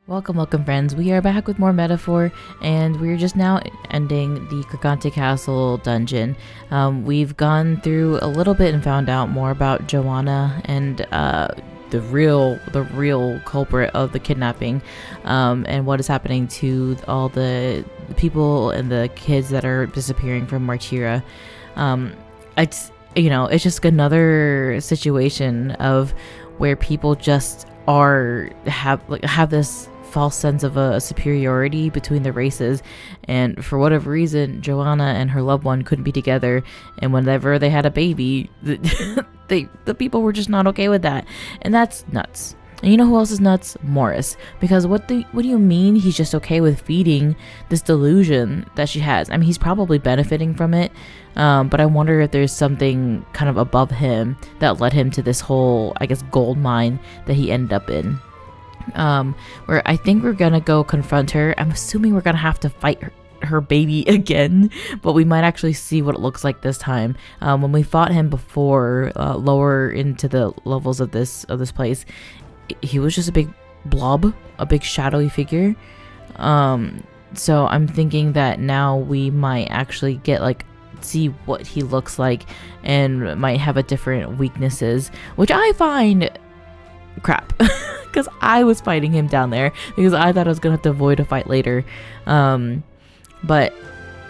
Welcome friends, we are back with more metaphor and we're just now ending the Krigante Castle dungeon. We've gone through a little bit and found out more about Joanna and the real culprit of the kidnapping, and what is happening to all the people and the kids that are disappearing from Martira. It's just another situation of where people just have this false sense of a superiority between the races, and for whatever reason Joanna and her loved one couldn't be together, and whenever they had a baby the people were just not okay with that, and that's nuts. And you know who else is nuts? Morris. Because what do you mean he's just okay with feeding this delusion that she has? I mean, he's probably benefiting from it, but I wonder if there's something kind of above him that led him to this whole, I guess, gold mine that he ended up in. Where I think we're gonna go confront her. I'm assuming we're gonna have to fight her baby again, but we might actually see what it looks like this time. When we fought him before, lower into the levels of this place, he was just a big blob, a big shadowy figure. So I'm thinking that now we might actually get see what he looks like and might have a different weaknesses, which I find crap. Because I was fighting him down there because I thought I was gonna have to avoid a fight later, but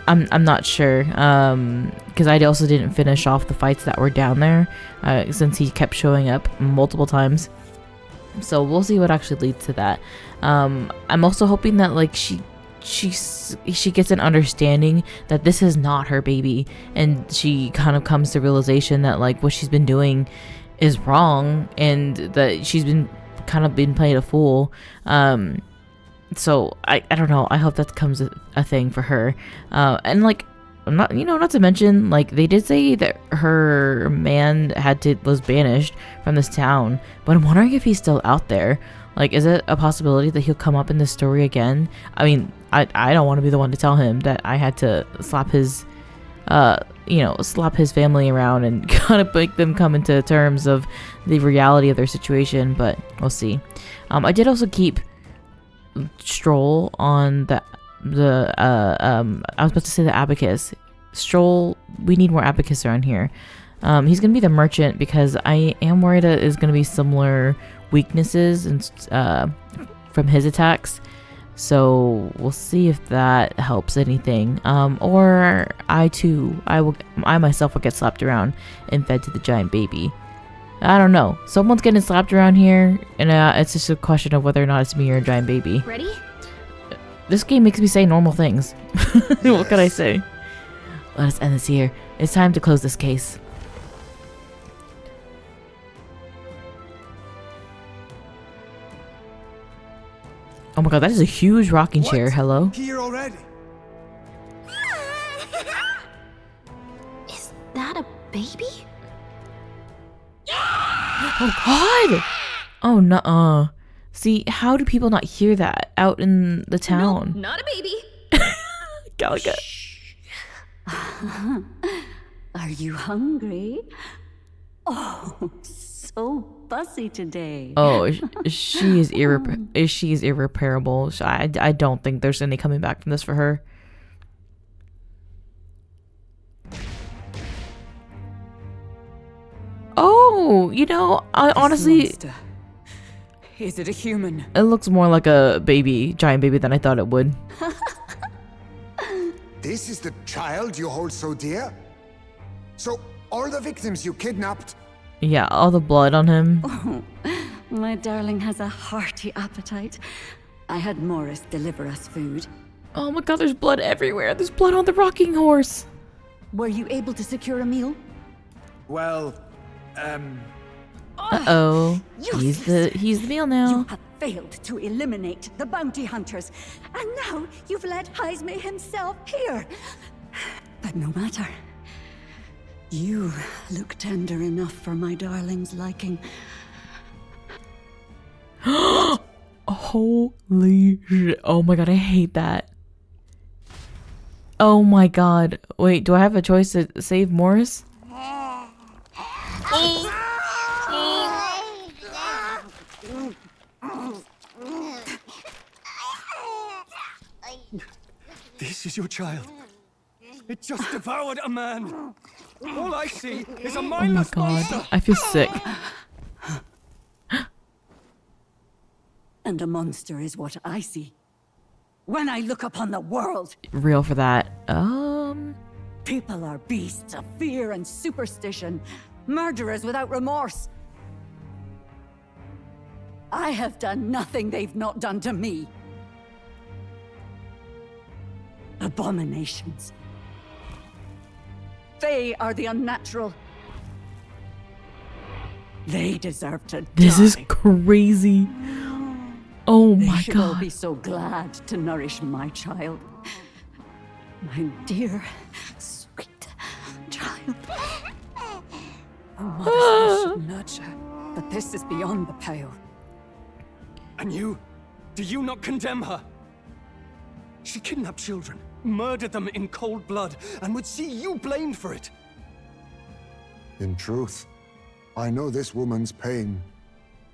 I'm not sure, because I also didn't finish off the fights that were down there, since he kept showing up multiple times. So we'll see what actually leads to that. I'm also hoping that she gets an understanding that this is not her baby, and she kind of comes to realization that what she's been doing is wrong, and that she's been playing a fool. So I don't know, I hope that becomes a thing for her. And I'm not to mention, they did say that her man was banished from this town, but I'm wondering if he's still out there. Is it a possibility that he'll come up in this story again? I mean, I don't want to be the one to tell him that I had to slap his slap his family around and kind of make them come into terms of the reality of their situation, but we'll see. I did also keep Strohl on the I was about to say the abacus. Strohl, we need more abacus around here. He's gonna be the merchant because I am worried that is gonna be similar weaknesses and from his attacks. So we'll see if that helps anything. Or I myself will get slapped around and fed to the giant baby. I don't know. Someone's getting slapped around here, and it's just a question of whether or not it's me or a giant baby. Ready? This game makes me say normal things. What can I say? Let us end this here. It's time to close this case. Oh my god, that is a huge rocking chair. Hello? Here already? Is that a baby? Oh god! Oh no. See, how do people not hear that out in the town? No, not a baby. Galaga. Are you hungry? Oh, so fussy today. Oh, she is irreparable. I don't think there's any coming back from this for her. Oh, I honestly... Monster. Is it a human? It looks more like a giant baby than I thought it would. This is the child you hold so dear? So, all the victims you kidnapped? Yeah, all the blood on him. Oh, my darling has a hearty appetite. I had Morris deliver us food. Oh my god, there's blood everywhere. There's blood on the rocking horse. Were you able to secure a meal? Well, Uh-oh. He's the meal now. You have failed to eliminate the bounty hunters, and now you've let Heismay himself here. But no matter. You look tender enough for my darling's liking. Holy shit. Oh my god, I hate that. Oh my god. Wait, do I have a choice to save Morris? This is your child. It just devoured a man. All I see is a Oh my mindless god, monster. I feel sick. And a monster is what I see. When I look upon the world, Real for that. people are beasts of fear and superstition, murderers without remorse. I have done nothing they've not done to me. Abominations. They are the unnatural. They deserve to This die. is crazy. Oh They my should all god. be so glad to nourish my child. My dear, sweet child. Mothers should nurture, but this is beyond the pale. And you? Do you not condemn her? She kidnapped children, murdered them in cold blood, and would see you blamed for it. In truth, I know this woman's pain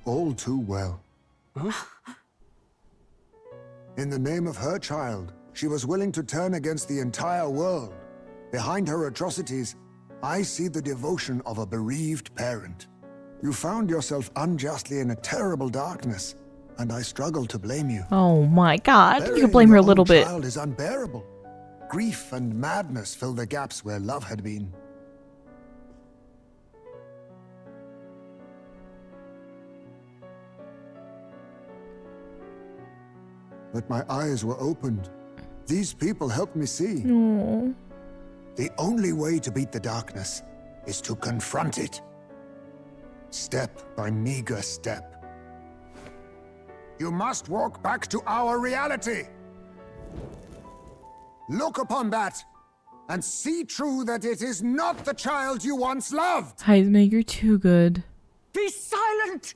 all too well. In the name of her child, she was willing to turn against the entire world. Behind her atrocities, I see the devotion of a bereaved parent. You found yourself unjustly in a terrible darkness, and I struggle to blame you. Oh my god. You Burying can blame her a your little own bit. child is unbearable. Grief and madness fill the gaps where love had been. But my eyes were opened. These people helped me see. Aw. The only way to beat the darkness is to confront it. Step by meager step. You must walk back to our reality. Look upon that and see true that it is not the child you once loved. Heismay, you're too good. Be silent!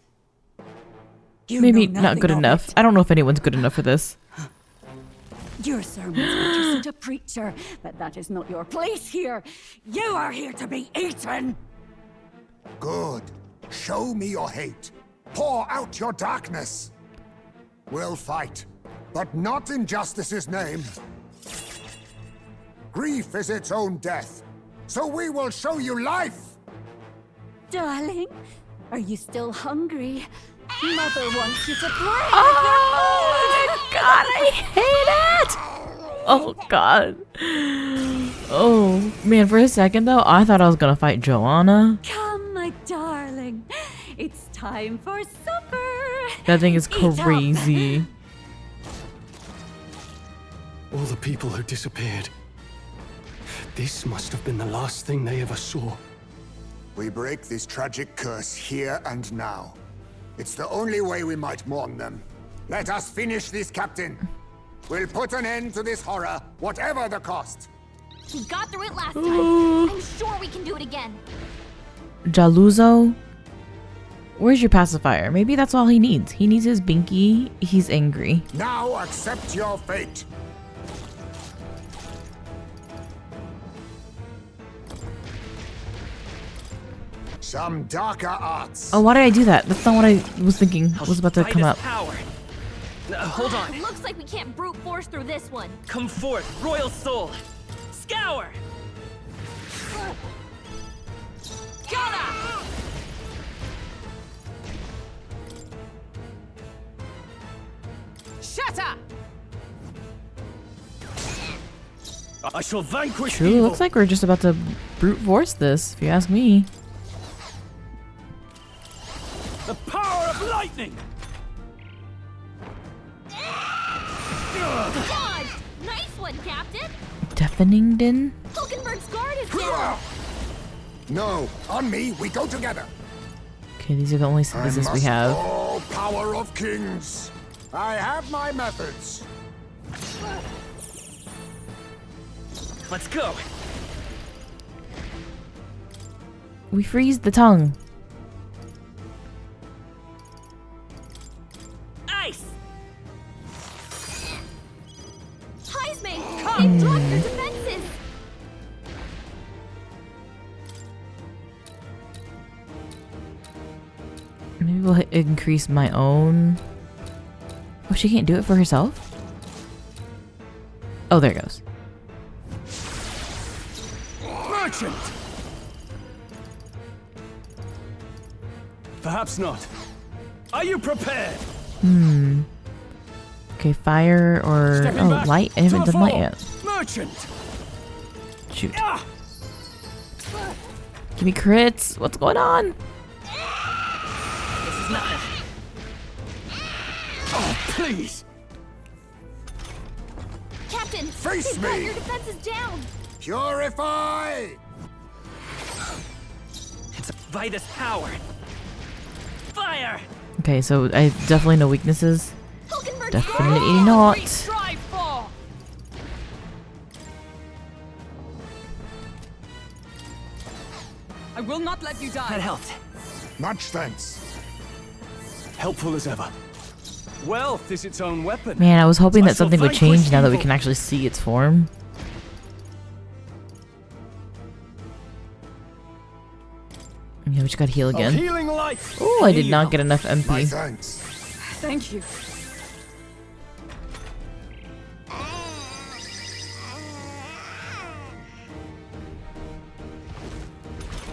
You Maybe know not nothing good of enough. it. I don't know if anyone's good enough for this. Your sermons were to suit a preacher, but that is not your place here. You are here to be eaten! Good. Show me your hate. Pour out your darkness. We'll fight, but not in justice's name. Grief is its own death, so we will show you life. Darling, are you still hungry? Mother wants you to play Oh god, I hate it! Oh god. Oh man, for a second though, I thought I was gonna fight Joanna. Come, my darling. It's time for supper. That thing is Eat up. crazy. All the people who disappeared. This must have been the last thing they ever saw. We break this tragic curse here and now. It's the only way we might mourn them. Let us finish this, Captain. We'll put an end to this horror, whatever the cost. We got through it last time. I'm sure we can do it again. Jaluzo? Where's your pacifier? Maybe that's all he needs. He needs his binky. He's angry. Now accept your fate. Some darker arts. Oh, why did I do that? That's not what I was thinking was about to come up. Power. Hold on. Looks like we can't brute force through this one. Come forth, royal soul. Scour. Gotta! Shatter. I shall vanquish Truly evil. looks like we're just about to brute force this, if you ask me. The power of lightning. Dodge! Nice one, Captain! Deafening din? Hulkenberg's guard is down! No, on me, we go together. Okay, these are the only citizens we have. Oh, power of kings. I have my methods. Let's go. We freeze the tongue. Ice. Heismay! They've dropped their defenses! Maybe we'll increase my own. Oh, she can't do it for herself? Oh, there it goes. Merchant! Perhaps not. Are you prepared? Okay, fire or Stepping back light. I to haven't the done light fore. yet. Merchant! Shoot. Ah! Give me crits. What's going on? This is nothing. Oh, please! Captain, Face they've got me. your defenses down. Purify! It's Vitus power. Fire! Okay, so I definitely know weaknesses. Hulkenberg Definitely not. Strive for! I will not let you die. That helped. Much thanks. Helpful as ever. Wealth is its own weapon. Man, I was hoping I that shall something would vanquish change now that we evil. can actually see its form. Yeah, we just gotta heal Of again. healing life. Oh, I did not Heal. get enough My MP. thanks. Thank you.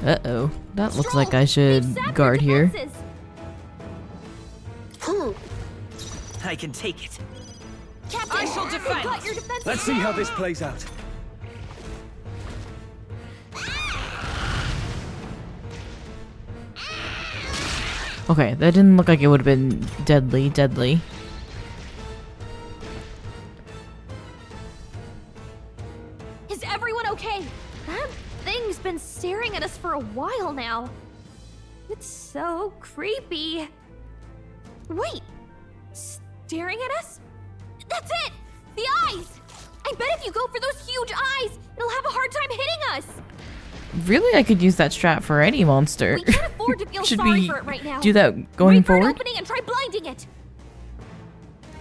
Uh-oh. That looks like Strohl, I should they've sapped your guard here. defenses. I can take it. Captain, I shall they've defend. got your defenses Let's see how down. this plays out. Okay, that didn't look like it would have been deadly. Is everyone okay? That thing's been staring at us for a while now. It's so creepy. Wait, staring at us? That's it! The eyes! I bet if you go for those huge eyes, it'll have a hard time hitting us. Really, I could use that strat for any monster. We can't afford to feel Should sorry we for it right now. do that going Wait for an forward? opening and try blinding it.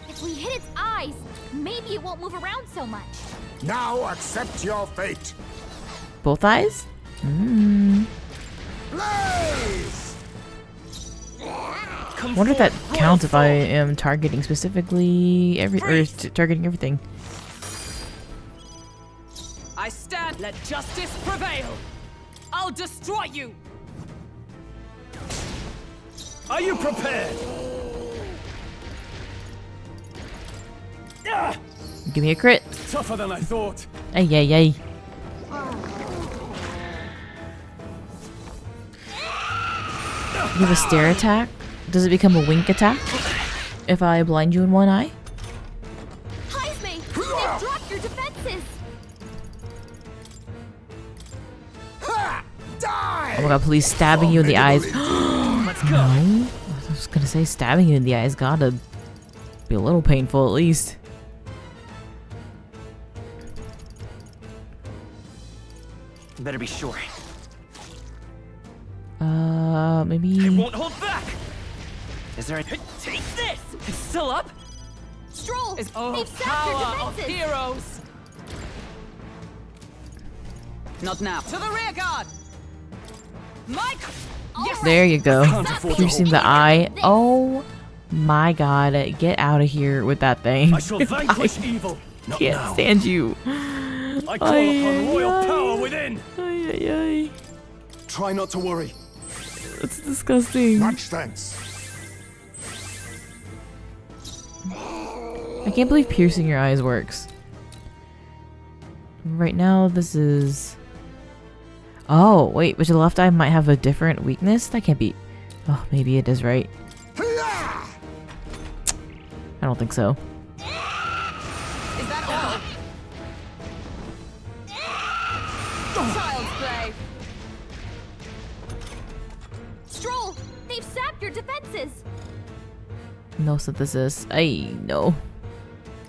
If we hit its eyes, maybe it won't move around so much. Now accept your fate. Both eyes? Blaze! Come Wonder if that forth, counts if I Royal am targeting specifically targeting everything. I stand. Let justice prevail. I'll destroy you. Are you prepared? Ah! Give me a crit. Tougher than I thought. Ay, ay, ay. You have a stare attack? Does it become a wink attack if I blind you in one eye? Heismay, they've dropped your defenses. Ha! Die! Oh my god, please, stabbing you in the eyes. Let's go. No? I was gonna say stabbing you in the eyes gotta be a little painful at least. Better be sure. Maybe. I won't hold back. Is there a... Take this! It's still up? Strohl, Is they've sapped your power of defenses. heroes. Not now. To the rear guard. Mike. Yes. There you go. Can't afford to Piercing hold the back. eye. Oh my god, get out of here with that thing. I shall vanquish evil. Not Can't now. stand you. I call upon royal power within. Ay, ay, ay. Try not to worry. That's disgusting. Much thanks. I can't believe piercing your eyes works. Right now, this is... Oh, wait, but your left eye might have a different weakness? That can't be... Oh, maybe it is right. Hiya! I don't think so. Is that all? Child's play. Strohl, they've sapped your defenses. No synthesis. Ay, no.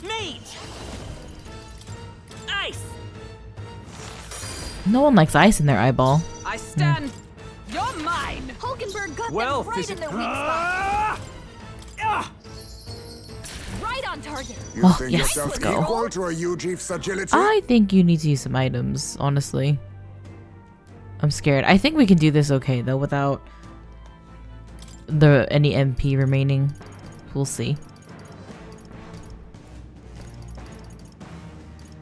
Mage! Ice! No one likes ice in their eyeball. I stand. You're mine. Hulkenberg got Wealth them right is in it? their weak spot. Ah! Ah! Right on target. You Oh, think yes, yourself let's go. equal to a Yuji's agility? I think you need to use some items, honestly. I'm scared. I think we can do this okay, though, without any MP remaining. We'll see.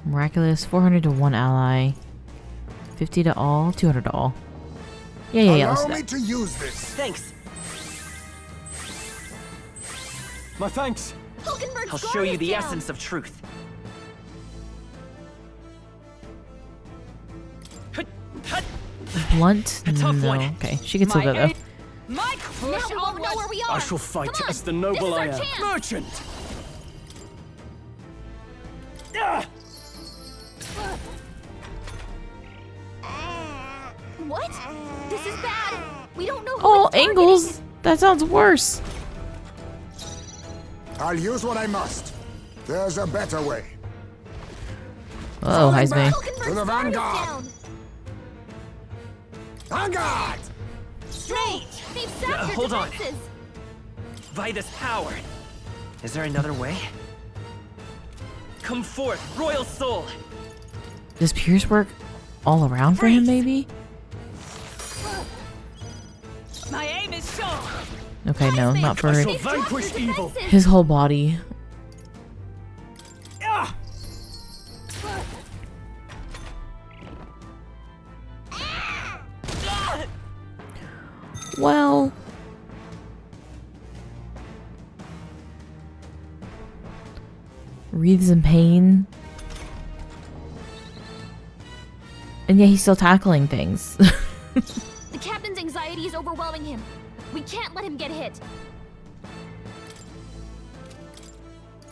Miraculous, 400 to one ally. 50 to all, 200 to all. Yeah, let's Allow do me that. to use this. Thanks. My thanks. Hulkenberg's I'll guard show you is the down. essence of truth. Blunt? tough No. one. Okay, she gets a My little though. aid. My Now push we won't know onward. where we are. I shall fight Come on, as the this noble is I our am. chance. Merchant! What? This is bad. We don't know who Oh, it's targeting. angles! That sounds worse. I'll use what I must. There's a better way. Oh, Heismay. Hulkenberg's To the guard is vanguard. down. Vanguard! Straight. They've sapped their hold on. defenses. By this power. Is there another way? Come forth, royal soul. Does Pierce work all around for him, maybe? My aim is sure. Okay, no, not for I shall They've dropped vanquish their evil. defenses. his whole body. Ah! Well, wreathes in pain. And yeah, he's still tackling things. The captain's anxiety is overwhelming him. We can't let him get hit.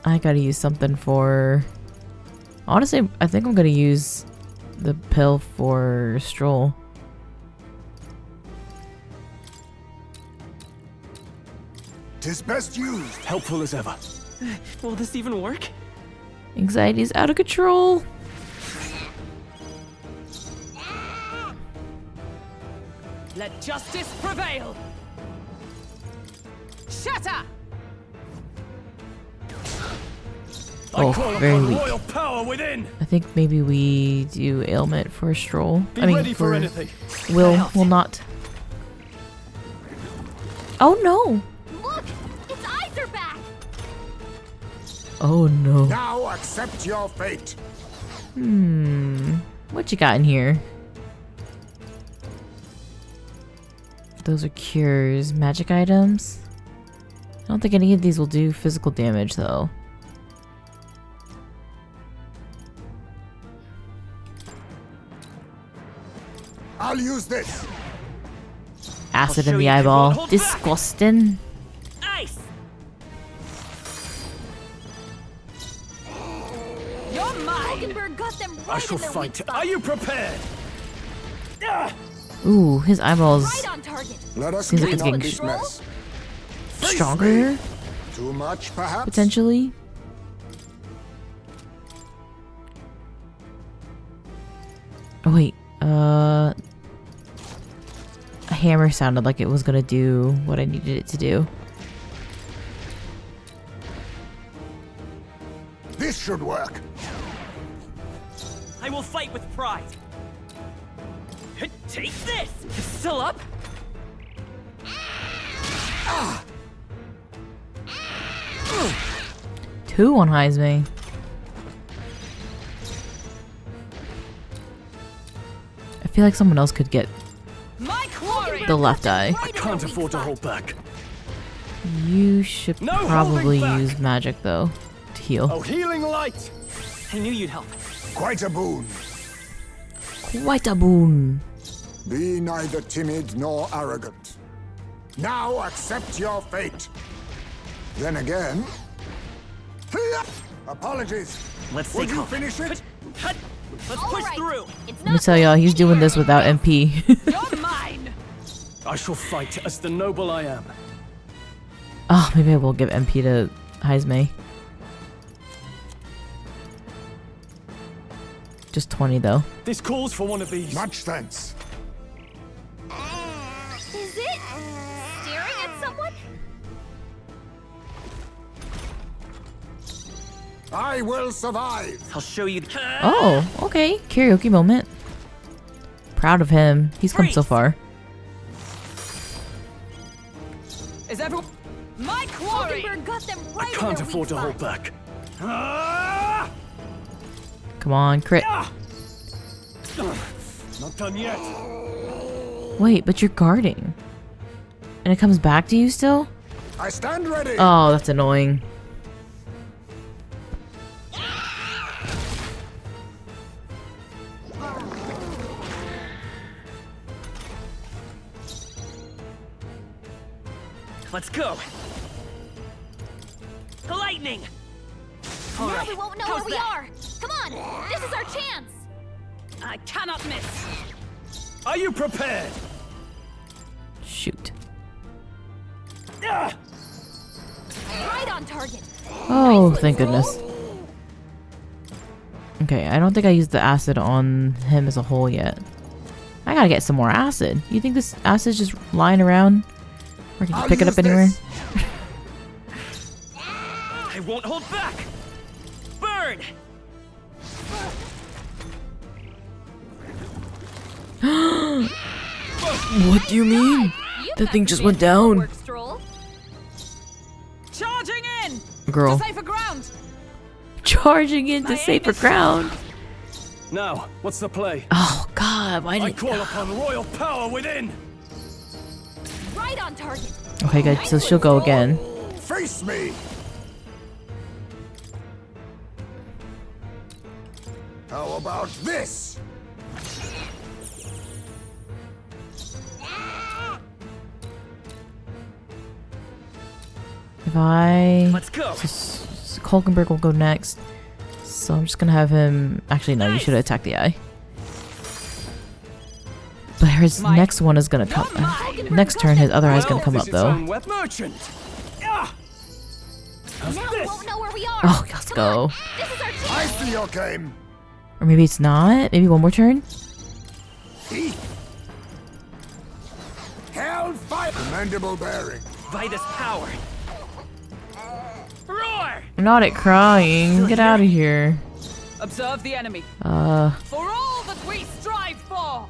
I gotta use something for... Honestly, I think I'm gonna use the pill for Strohl. Tis best used. Helpful as ever. Will this even work? Anxiety's out of control. Let justice prevail. Shatter. Oh, I call very upon weak. royal power within. I think maybe we do ailment for Stroll. Be I mean, ready for anything. will not. Oh no! Look, its eyes are back. Oh no. Now accept your fate. What you got in here? Those are cures. Magic items? I don't think any of these will do physical damage though. I'll use this. Acid show in the you if you eyeball. won't hold back. Disgusting. Ice! You're mine. Hulkenberg got them I right shall in their fight. weak spot. Are you prepared? Ah! Ooh, his eyeballs Right on target. Let us Seems like clean it's up getting this mess. stronger, Too much, perhaps? potentially. Oh wait, a hammer sounded like it was gonna do what I needed it to do. This should work. I will fight with pride. Take this! It's still up? Two on Heismay. I feel like someone else could get My quarry. the left eye. Right in their Can't weak afford to spot. hold back. You should No probably holding back. use magic though to heal. Oh, healing light! I knew you'd help. Quite a boon. Quite a boon. Be neither timid nor arrogant. Now accept your fate. Then again... Apologies. Let's Will stay you calm. finish it? Let's All push right. through. It's Let me not tell y'all, he's doing this without MP. You're mine. I shall fight as the noble I am. Oh, maybe I will give MP to Heismay. Just 20 though. This calls for one of these. Much thanks. Is it staring at someone? I will survive. I'll show you. Oh, okay. Karaoke moment. Proud of him. He's come so Freeze. far. Is everyone? My quarry. Hulkenberg got them I right in can't their afford weak to hold spot. back. Ah! Come on, crit. Not done yet. Wait, but you're guarding. And it comes back to you still? I stand ready. Oh, that's annoying. Let's go. Lightning. All Now right. we won't know how's where we that? are. Come on, this is our chance. I cannot miss. Are you prepared? Shoot. Ah! Right on target. Oh, thank goodness. Okay, I don't think I used the acid on him as a whole yet. I gotta get some more acid. You think this acid's just lying around? Or can you I'll pick it up use anywhere? this. I won't hold back. Burn. What do you mean? You That thing got just your went big down. work, Strohl. Charging in. Girl. To safer ground. Charging into My safer aim is ground. Now, what's the play? Oh god, why I did call upon royal power within. Right on target. Okay, good. So she'll go again. Face me. How about this? If I... Let's go. Hulkenberg will go next. So I'm just gonna have him... Actually, no, you should attack the eye. But his next one is gonna come... next turn, his other eye's gonna come up, This its own though. web merchant. Ah! How's Now we this? won't know where we are. Oh, let's Come go. on, this is our I chance. see your game. Or maybe it's not? Maybe one more turn? Hellfire. Commendable bearing. Vitus power. Roar. I'm not at crying. Get out of here. Observe the enemy. For all that we strive for.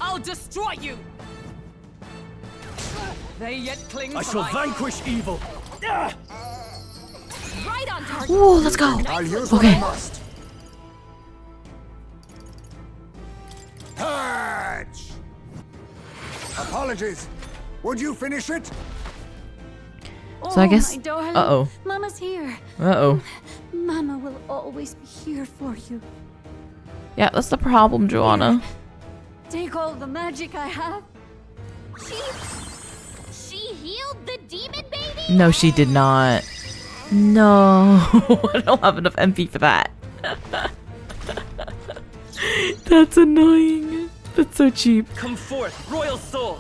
I'll destroy you. They yet cling I to shall my vanquish evil. Ah! Right on target. Ooh, let's go. I'll use what Okay. I must. Purge. Apologies. Would you finish it? So I guess... My darling. Uh-oh. Mama's here. Uh-oh. Mama will always be here for you. Yeah, that's the problem, Joanna. Take all the magic I have. She healed the demon baby? No, she did not. No. I don't have enough MP for that. That's annoying. That's so cheap. Come forth, royal soul.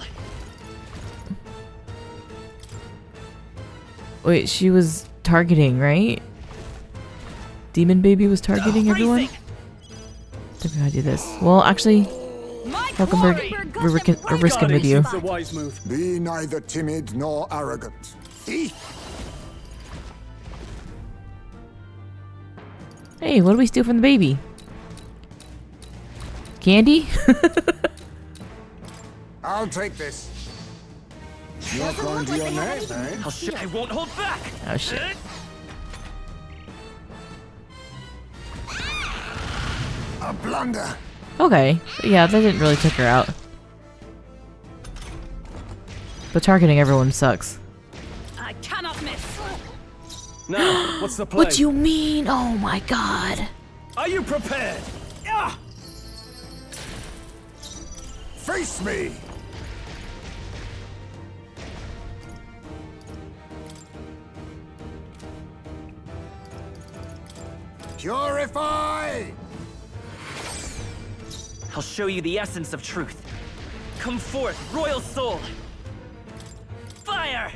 Wait, she was targeting, right? Demon baby was targeting everyone? Freezing. I think I do this. Well, actually, My Hulkenberg, glory. we're risking with you. It's a wise move. Be neither timid nor arrogant. Eat. Hey, what do we steal from the baby? Candy? I'll take this. You're going to your name, eh? I won't hold back. Oh shit. A blunder. Okay. Yeah, that didn't really take her out. But targeting everyone sucks. I cannot miss. Now, what's the play? What do you mean? Oh my god. Are you prepared? Ah! Face me. Purify. I'll show you the essence of truth. Come forth, royal soul. Fire!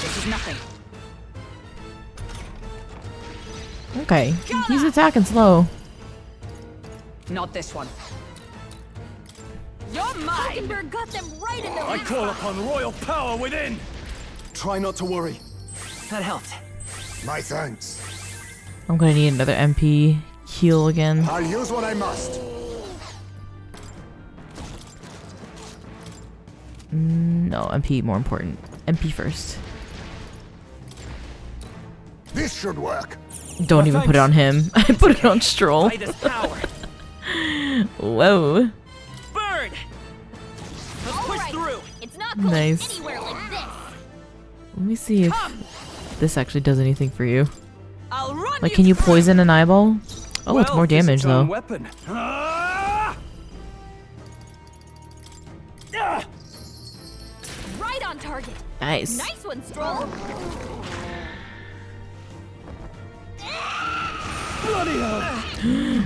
This is nothing. Okay. He's attacking slow. Not this one. You're mine. Hulkenberg got them right in the I weak call spot. upon royal power within. Try not to worry. That helped. My thanks. I'm gonna need another MP heal again. I'll use what I must. No, MP more important. MP first. This should work. Don't even put it on him. I put it on Strohl. By this power. Whoa. Bird. Let's push through. It's not going Nice. anywhere like this. Let me see if this actually does anything for you. I'll run Like, can you through. poison an eyeball? Oh, it's Well, more this damage its own though. Weapon. Ah! Ah! Right on target. Nice. Nice one, Strohl. Bloody hell!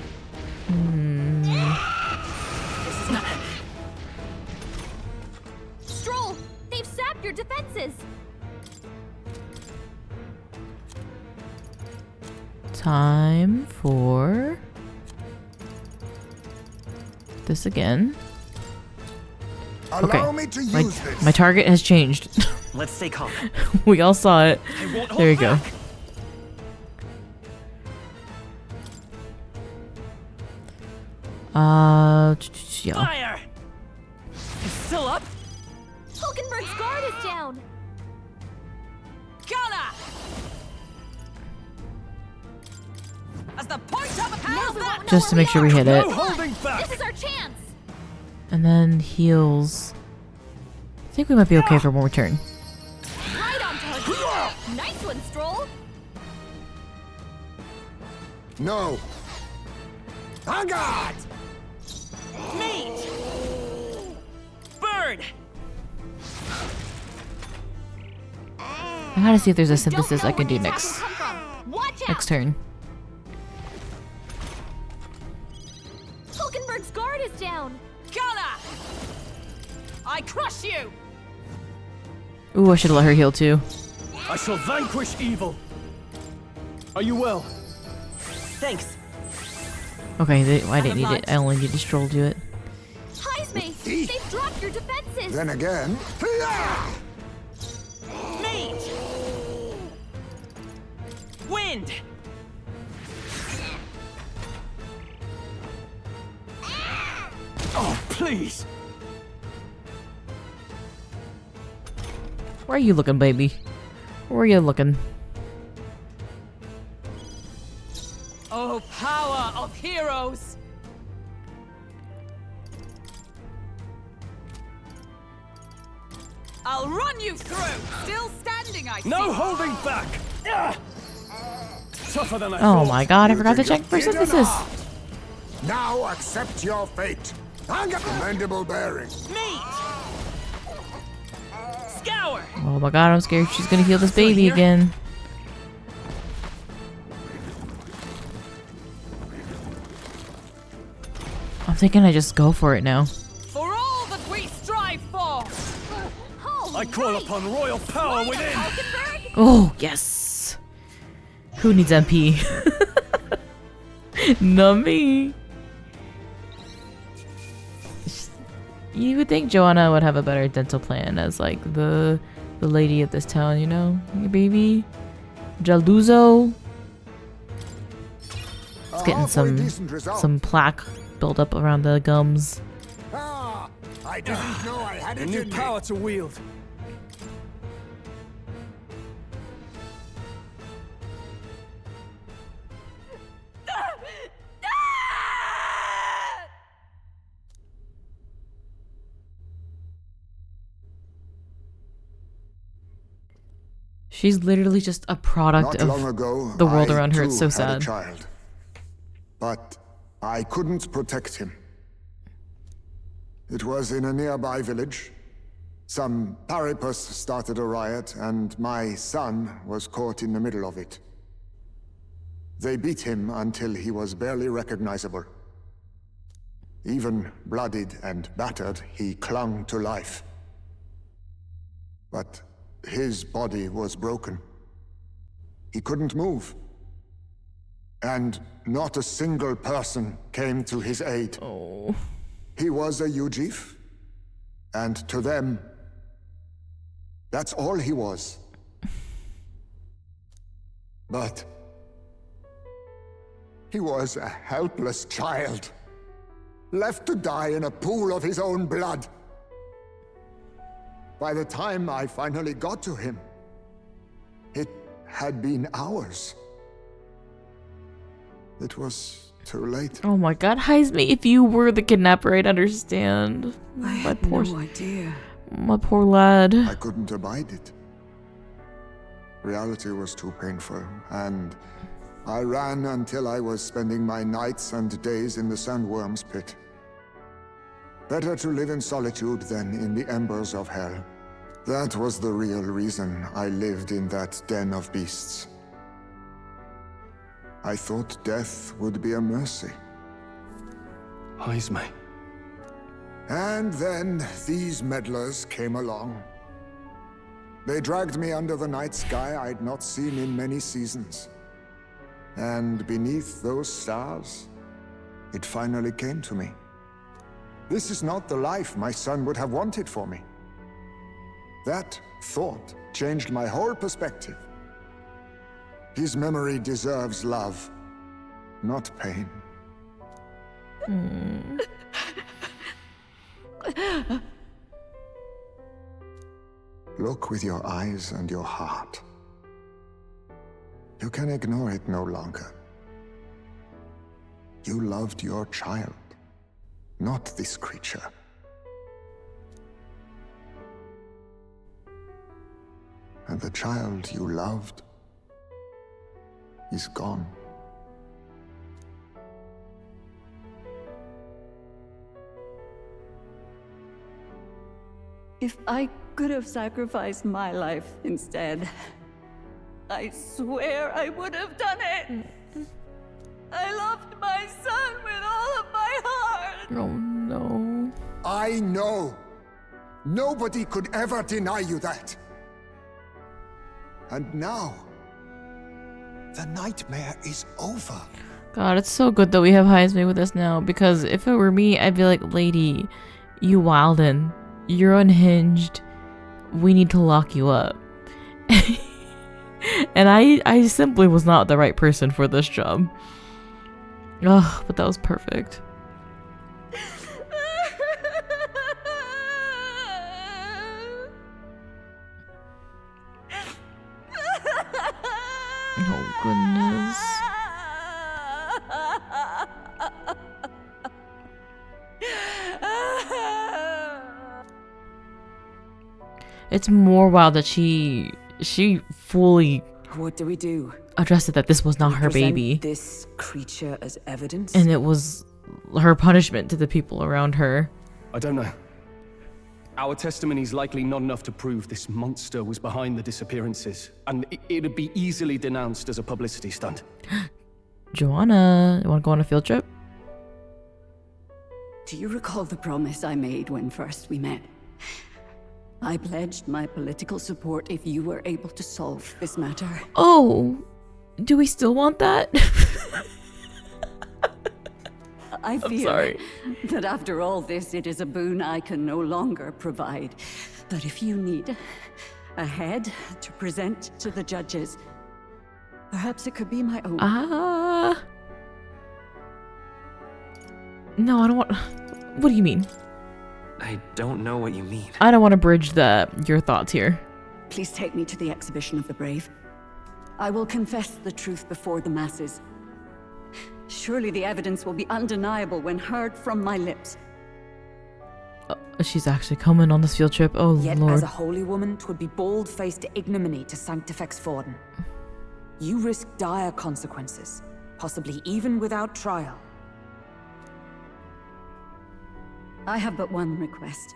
Strohl, they've sapped your defenses. Time for this again. Allow me to My, use this. my target has changed. Let's stay calm. We all saw it. I won't hold There you go. back. Yeah. Fire. It's still up. Hulkenberg's guard is down. Gunner. As the point of a Now how's we that? won't know Just to where make sure we are. hit it. No holding back! This is our chance. And then heals. I think we might be okay for one more turn. Right on target. Nice one, Strohl. No. Angad! Meat. Bird. I gotta see if there's a synthesis I can do next Watch out. next turn. Hulkenberg's guard is down. Gunner. I crush you. Ooh, I should let her heal too. I shall vanquish evil. Are you well? Thanks. Okay, I didn't need it. I only needed Stroll to do it. Heismay, they've dropped your defenses. Then again. Meat. Wind. Oh, please! Where are you looking, baby? Where are you looking? Oh, power of heroes. I'll run you through. Still standing, I see. No holding back! Ah! Tougher than I Oh thought. my god, I You forgot to think check for you're synthesis. Now accept your fate. Angad! Commendable bearing. Meat. Scour. Oh my god, I'm scared she's gonna heal this Still baby here? again. I'm thinking I just go for it now. For all that we strive for. Oh, I call upon royal power within! Hulkenberg. Oh, yes! Who needs MP? Not me. You would think Joanna would have a better dental plan as like the lady of this town, you know? Your baby. Jalduzo. It's getting Halfway decent result. some plaque built up around the gums. Ah, I didn't know I had A it new in me. power to wield. She's literally just a product Not of long ago, the world I around her. It's too so had sad. a child. But I couldn't protect him. It was in a nearby village. Some paripus started a riot, and my son was caught in the middle of it. They beat him until he was barely recognizable. Even bloodied and battered, he clung to life. But his body was broken. He couldn't move. And not a single person came to his aid. Oh. He was a Ujif, and to them, that's all he was. But he was a helpless child, left to die in a pool of his own blood. By the time I finally got to him, it had been hours. It was too late. Oh my god, Heismay, if you were the kidnapper, I'd understand. I had no idea. My poor lad. I couldn't abide it. Reality was too painful, and I ran until I was spending my nights and days in the sandworm's pit. Better to live in solitude than in the embers of hell. That was the real reason I lived in that den of beasts. I thought death would be a mercy. Heismay. And then these meddlers came along. They dragged me under the night sky I'd not seen in many seasons. And beneath those stars, it finally came to me. This is not the life my son would have wanted for me. That thought changed my whole perspective. His memory deserves love, not pain. Look with your eyes and your heart. You can ignore it no longer. You loved your child, not this creature. And the child you loved is gone. If I could have sacrificed my life instead, I swear I would have done it. I loved my son with all of my heart. Oh no. I know. Nobody could ever deny you that. And now, the nightmare is over. God, it's so good that we have Heismay with us now, because if it were me, I'd be like, lady, you wildin'. You're unhinged. We need to lock you up. And I simply was not the right person for this job. Ugh, but that was perfect. Oh goodness. It's more wild that she fully What do we do? addressed it that this was not We her present baby, this creature as evidence? and it was her punishment to the people around her. I don't know. Our testimony's likely not enough to prove this monster was behind the disappearances, and it'd be easily denounced as a publicity stunt. Joanna, you want to go on a field trip? Do you recall the promise I made when first we met? I pledged my political support if you were able to solve this matter. Oh, do we still want that? I fear sorry. that after all this, it is a boon I can no longer provide. But if you need a head to present to the judges, perhaps it could be my own. No, I don't want. What do you mean? I don't know what you mean. I don't want to bridge your thoughts here. Please take me to the exhibition of the brave. I will confess the truth before the masses. Surely the evidence will be undeniable when heard from my lips. She's actually coming on this field trip. Oh, Yet Lord. as a holy woman, 'twould be bold-faced ignominy to Sanctifex Forden. You risk dire consequences, possibly even without trial. I have but one request.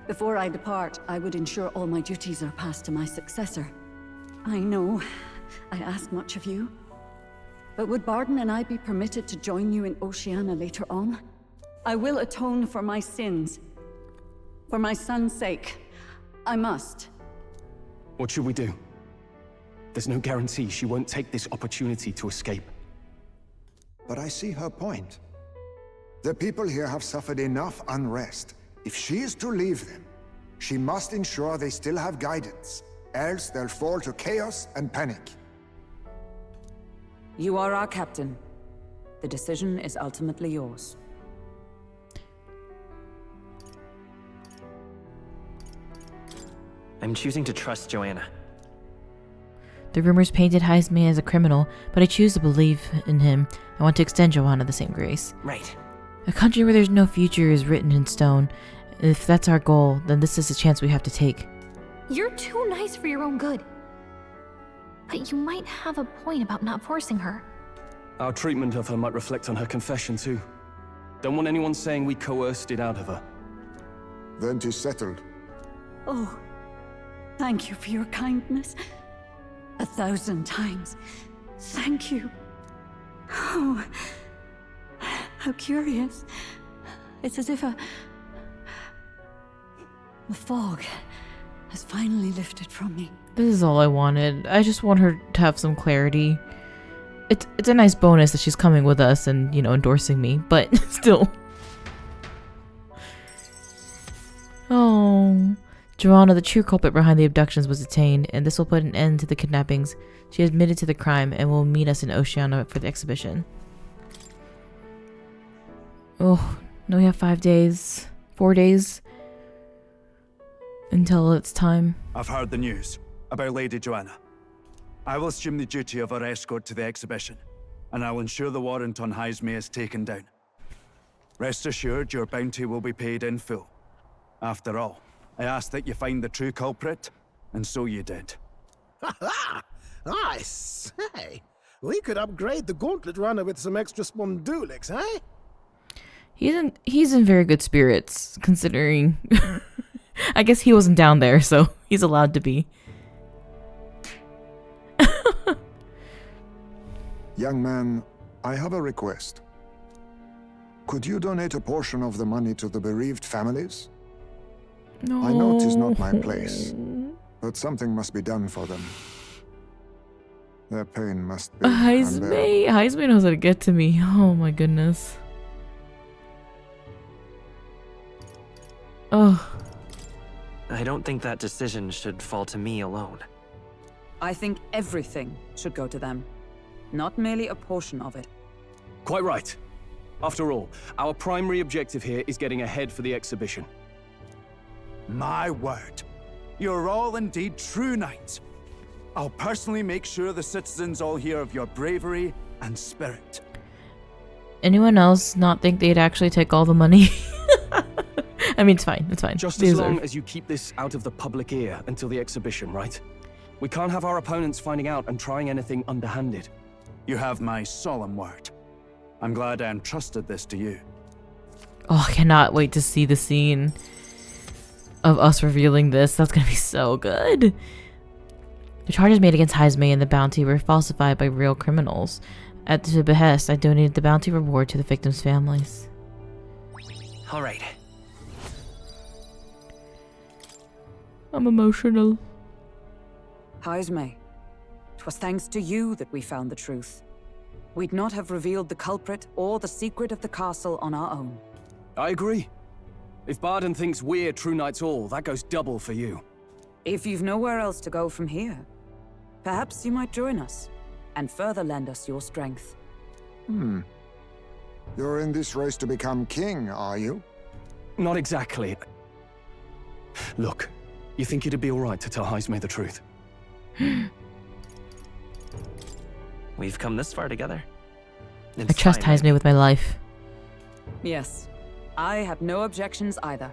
Before I depart, I would ensure all my duties are passed to my successor. I know I ask much of you, but would Barden and I be permitted to join you in Oceania later on? I will atone for my sins. For my son's sake, I must. What should we do? There's no guarantee she won't take this opportunity to escape. But I see her point. The people here have suffered enough unrest. If she is to leave them, she must ensure they still have guidance, else they'll fall to chaos and panic. You are our captain. The decision is ultimately yours. I'm choosing to trust Joanna. The rumors painted Heismay as a criminal, but I choose to believe in him. I want to extend Joanna the same grace. Right. A country where there's no future is written in stone. If that's our goal, then this is a chance we have to take. You're too nice for your own good. But you might have a point about not forcing her. Our treatment of her might reflect on her confession too. Don't want anyone saying we coerced it out of her. Then 'tis settled. Oh, thank you for your kindness. 1,000 times. Thank you. Oh, how curious. It's as if the fog has finally lifted from me. This is all I wanted. I just want her to have some clarity. It's a nice bonus that she's coming with us and, you know, endorsing me, but still. Oh. Joanna, the true culprit behind the abductions, was detained, and this will put an end to the kidnappings. She admitted to the crime and will meet us in Oceania for the exhibition. Oh, no, we have 5 days. 4 days. Until it's time. I've heard the news about Lady Joanna. I will assume the duty of her escort to the exhibition, and I'll ensure the warrant on Heismay is taken down. Rest assured, your bounty will be paid in full. After all, I asked that you find the true culprit, and so you did. Ha! I say, we could upgrade the gauntlet runner with some extra spondulics, eh? He's in very good spirits, considering... I guess he wasn't down there, so he's allowed to be. Young man, I have a request. Could you donate a portion of the money to the bereaved families? No. I know it is not my place, but something must be done for them. Their pain must be unbearable. Heismay knows how to get to me. Oh my goodness. Oh. I don't think that decision should fall to me alone. I think everything should go to them, not merely a portion of it. Quite right. After all, our primary objective here is getting ahead for the exhibition. My word. You're all indeed true knights. I'll personally make sure the citizens all hear of your bravery and spirit. Anyone else not think they'd actually take all the money? I mean, it's fine. It's fine. Just as long as you keep this out of the public ear until the exhibition, right? We can't have our opponents finding out and trying anything underhanded. You have my solemn word. I'm glad I entrusted this to you. Oh, I cannot wait to see the scene of us revealing this. That's gonna be so good. The charges made against Heismay and the bounty were falsified by real criminals. At the behest, I donated the bounty reward to the victims' families. All right. I'm emotional. Heismay, 'twas thanks to you that we found the truth. We'd not have revealed the culprit or the secret of the castle on our own. I agree. If Barden thinks we're true knights all, that goes double for you. If you've nowhere else to go from here, perhaps you might join us and further lend us your strength. You're in this race to become king, are you? Not exactly. Look, you think it'd be alright to tell Heismay the truth? We've come this far together. I trust Heismay with my life. Yes, I have no objections either.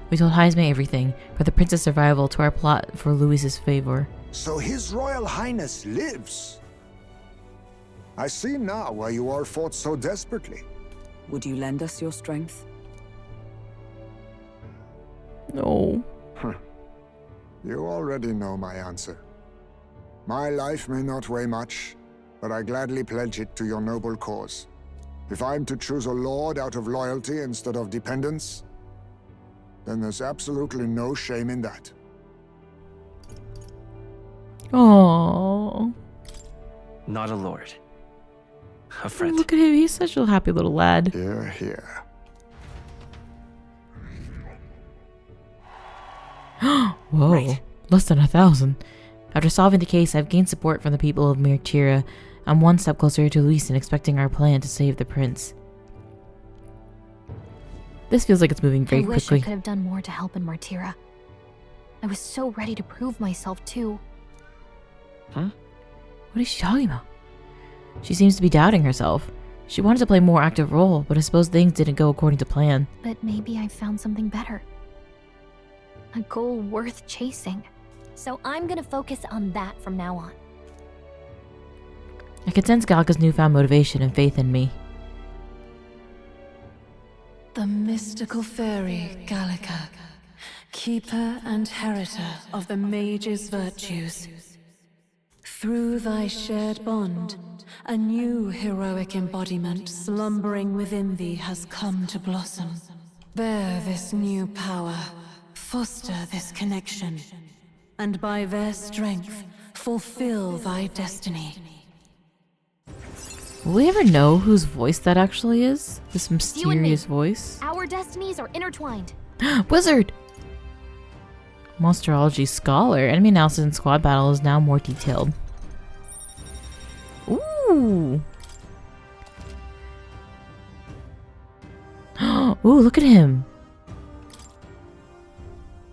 We told Heismay everything, from the prince's survival to our plot for Louis's favor. So His Royal Highness lives. I see now why you all fought so desperately. Would you lend us your strength? No. You already know my answer. My life may not weigh much, but I gladly pledge it to your noble cause. If I'm to choose a lord out of loyalty instead of dependence, then there's absolutely no shame in that. Aww. Not a lord. A friend. Look at him, he's such a happy little lad. Hear, hear. Whoa, Right. less than 1,000. After solving the case, I've gained support from the people of Mirtira. I'm one step closer to Luis and expecting our plan to save the prince. This feels like it's moving very I wish quickly. I could have done more to help in Martira. I was so ready to prove myself too. What is she talking about? She seems to be doubting herself. She wanted to play a more active role, but I suppose things didn't go according to plan. But maybe I found something better. A goal worth chasing. So I'm gonna focus on that from now on. I could sense Galka's newfound motivation and faith in me. The mystical fairy, Gallica, keeper and heritor of the mage's virtues. Through thy shared bond, a new heroic embodiment slumbering within thee has come to blossom. Bear this new power, foster this connection, and by their strength, fulfill thy destiny. Will we ever know whose voice that actually is? This You and me. mysterious voice? Our destinies are intertwined. Wizard! Monsterology Scholar. Enemy analysis in squad battle is now more detailed. Ooh! Ooh, look at him!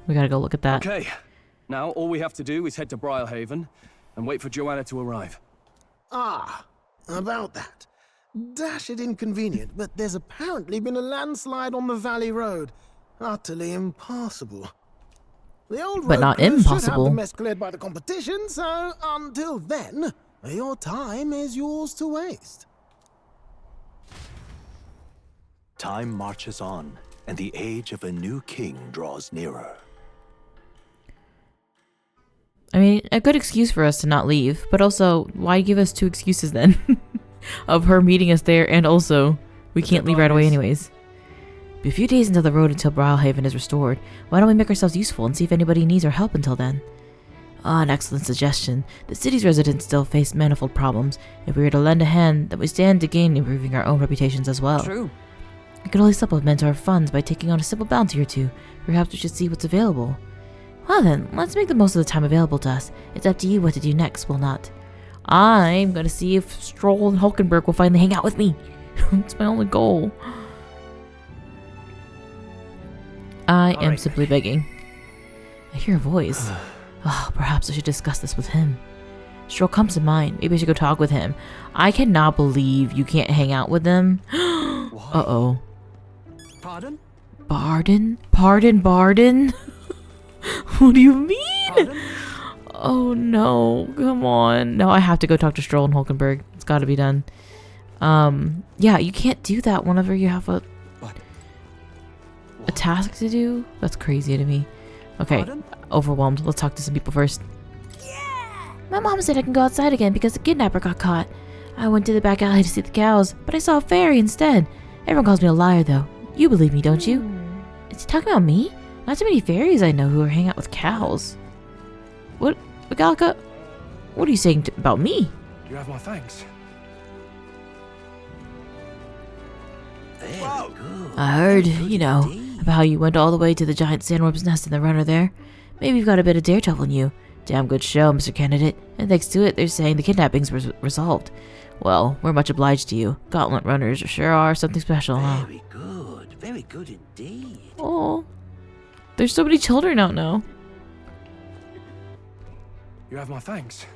We gotta go look at that. Okay, now all we have to do is head to Briarhaven and wait for Joanna to arrive. Ah, about that. Dash it inconvenient, but there's apparently been a landslide on the Valley Road. Utterly impassable. The old But road not crews should have impossible. the mess cleared by the competition, so until then, your time is yours to waste. Time marches on, and the age of a new king draws nearer. I mean, a good excuse for us to not leave, but also, why give us two excuses then? Of her meeting us there, and also, we can't leave right away anyways. Be a few days until the road until Briarhaven is restored. Why don't we make ourselves useful and see if anybody needs our help until then? Ah, an excellent suggestion. The city's residents still face manifold problems. If we were to lend a hand, then we stand to gain improving our own reputations as well. True. We could only supplement our funds by taking on a simple bounty or two. Perhaps we should see what's available. Well then, let's make the most of the time available to us. It's up to you what to do next, will not? I'm gonna see if Strohl and Hulkenberg will finally hang out with me. It's my only goal. I am simply begging. I hear a voice. Oh, perhaps I should discuss this with him. Strohl comes to mind. Maybe I should go talk with him. I cannot believe you can't hang out with them. Uh-oh. Pardon? Barden? Barden? What do you mean? Pardon? Oh no, come on. No, I have to go talk to Strohl and Hulkenberg. It's gotta be done. Yeah, you can't do that whenever you have a task to do? That's crazy to me. Okay, overwhelmed. Let's talk to some people first. Yeah! My mom said I can go outside again because the kidnapper got caught. I went to the back alley to see the cows, but I saw a fairy instead. Everyone calls me a liar though. You believe me, don't you? Is he talking about me? Not too many fairies I know who are hanging out with cows. What? Galka? What are you saying about me? You have my thanks. I heard, you know, about how you went all the way to the giant sandworm's nest in the runner there. Maybe you've got a bit of daredevil in you. Damn good show, Mr. Candidate. And thanks to it, they're saying the kidnapping's resolved. Well, we're much obliged to you. Gauntlet runners sure are something special, huh? Very good indeed. Oh, there's so many children out now. You have my thanks.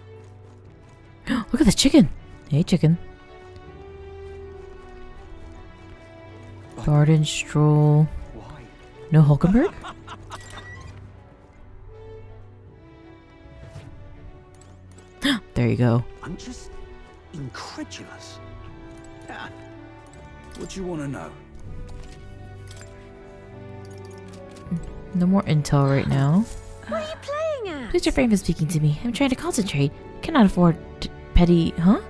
Look at this chicken. Hey, chicken. Barden, Strohl. Why? No Hulkenberg? There you go. I'm just incredulous. What do you want to know? No more intel right now. What are you playing at? Please refrain from speaking to me. I'm trying to concentrate. Cannot afford petty, huh?